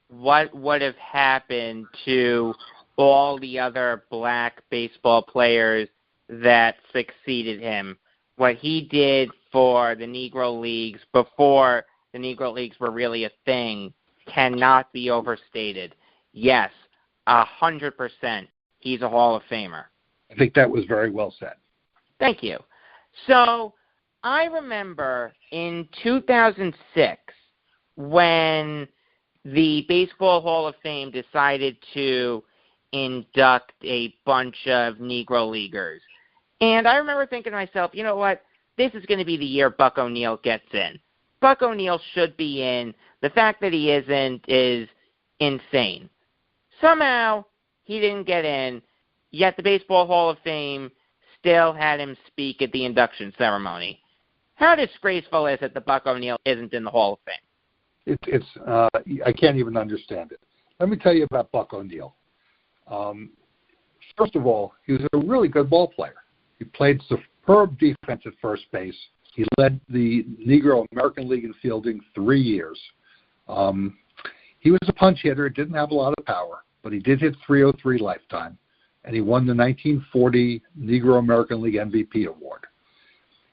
what would have happened to all the other black baseball players that succeeded him. What he did for the Negro Leagues before the Negro Leagues were really a thing cannot be overstated. Yes, 100%, he's a Hall of Famer. I think that was very well said. Thank you. So I remember in 2006 when the Baseball Hall of Fame decided to induct a bunch of Negro Leaguers. And I remember thinking to myself, you know what, this is going to be the year Buck O'Neil gets in. Buck O'Neil should be in. The fact that he isn't is insane. Somehow, he didn't get in, yet the Baseball Hall of Fame still had him speak at the induction ceremony. How disgraceful is it that Buck O'Neil isn't in the Hall of Fame? I can't even understand it. Let me tell you about Buck O'Neil. First of all, he was a really good ball player. He played superb defense at first base. He led the Negro American League in fielding 3 years. He was a punch hitter, didn't have a lot of power, but he did hit .303 lifetime, and he won the 1940 Negro American League MVP award.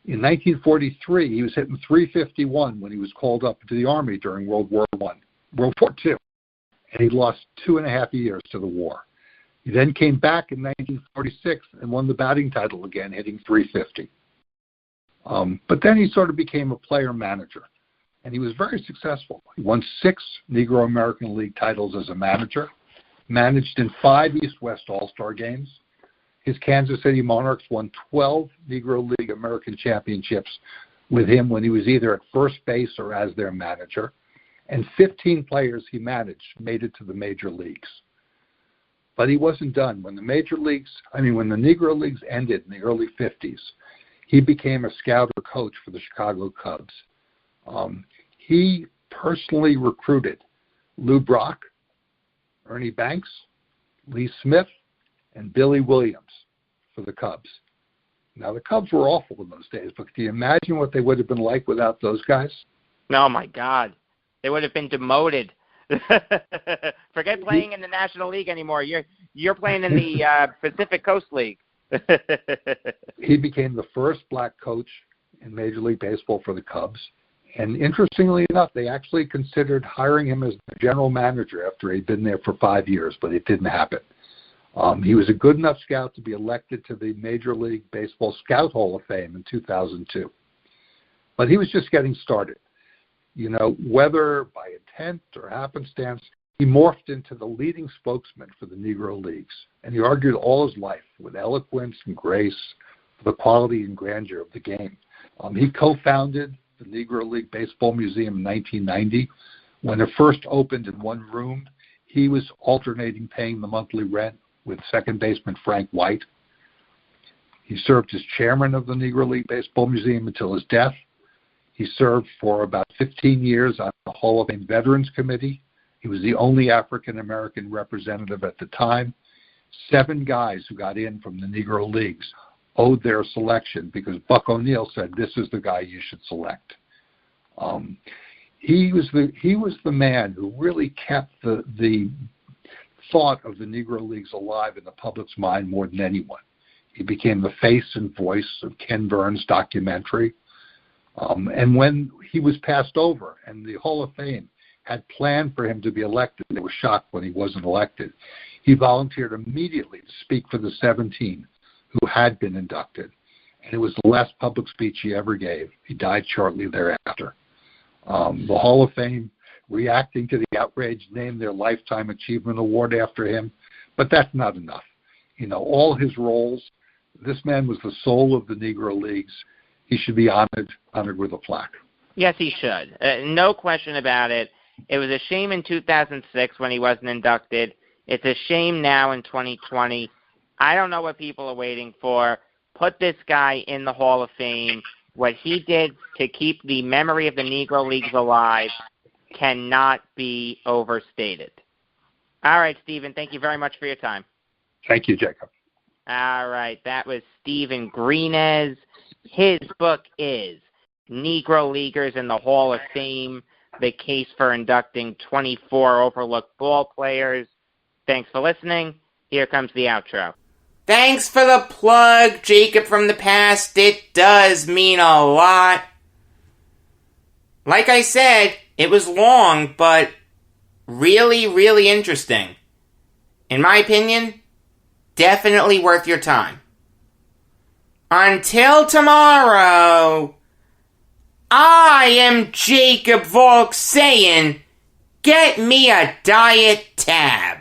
In 1943, he was hitting .351 when he was called up to the Army during World War II, and he lost 2.5 years to the war. He then came back in 1946 and won the batting title again, hitting .350. But then he sort of became a player manager, and he was very successful. He won 6 Negro American League titles as a manager, managed in 5 East-West All-Star games. His Kansas City Monarchs won 12 Negro League American Championships with him when he was either at first base or as their manager, and 15 players he managed made it to the major leagues. But he wasn't done. When the Negro Leagues ended in the early 50s, he became a scout or coach for the Chicago Cubs. He personally recruited Lou Brock, Ernie Banks, Lee Smith, and Billy Williams for the Cubs. Now, the Cubs were awful in those days, but can you imagine what they would have been like without those guys? Oh, my God. They would have been demoted. Forget playing in the National League anymore. You're playing in the Pacific Coast League. He became the first black coach in Major League Baseball for the Cubs. And interestingly enough, they actually considered hiring him as the general manager after he'd been there for 5 years, but it didn't happen. He was a good enough scout to be elected to the Major League Baseball Scout Hall of Fame in 2002. But he was just getting started. You know, whether by intent or happenstance, he morphed into the leading spokesman for the Negro Leagues. And he argued all his life with eloquence and grace for the quality and grandeur of the game. He co-founded the Negro League Baseball Museum in 1990. When it first opened in one room, he was alternating paying the monthly rent with second baseman Frank White. He served as chairman of the Negro League Baseball Museum until his death. He served for about 15 years on the Hall of Fame Veterans Committee. He was the only African-American representative at the time. 7 guys who got in from the Negro Leagues owed their selection because Buck O'Neill said, this is the guy you should select. He was the man who really kept the thought of the Negro Leagues alive in the public's mind more than anyone. He became the face and voice of Ken Burns' documentary. And when he was passed over and the Hall of Fame had planned for him to be elected, they were shocked when he wasn't elected. He volunteered immediately to speak for the 17 who had been inducted. And it was the last public speech he ever gave. He died shortly thereafter. The Hall of Fame, reacting to the outrage, named their Lifetime Achievement Award after him. But that's not enough. You know, all his roles, this man was the soul of the Negro Leagues. He should be honored with a plaque. Yes, he should. No question about it. It was a shame in 2006 when he wasn't inducted. It's a shame now in 2020. I don't know what people are waiting for. Put this guy in the Hall of Fame. What he did to keep the memory of the Negro Leagues alive cannot be overstated. All right, Stephen, thank you very much for your time. Thank you, Jacob. All right, that was Stephen Greenez. His book is Negro Leaguers in the Hall of Fame, the case for inducting 24 overlooked ball players. Thanks for listening. Here comes the outro. Thanks for the plug, Jacob from the past. It does mean a lot. Like I said, it was long, but really, really interesting. In my opinion, definitely worth your time. Until tomorrow, I am Jacob Valk saying, get me a diet tab.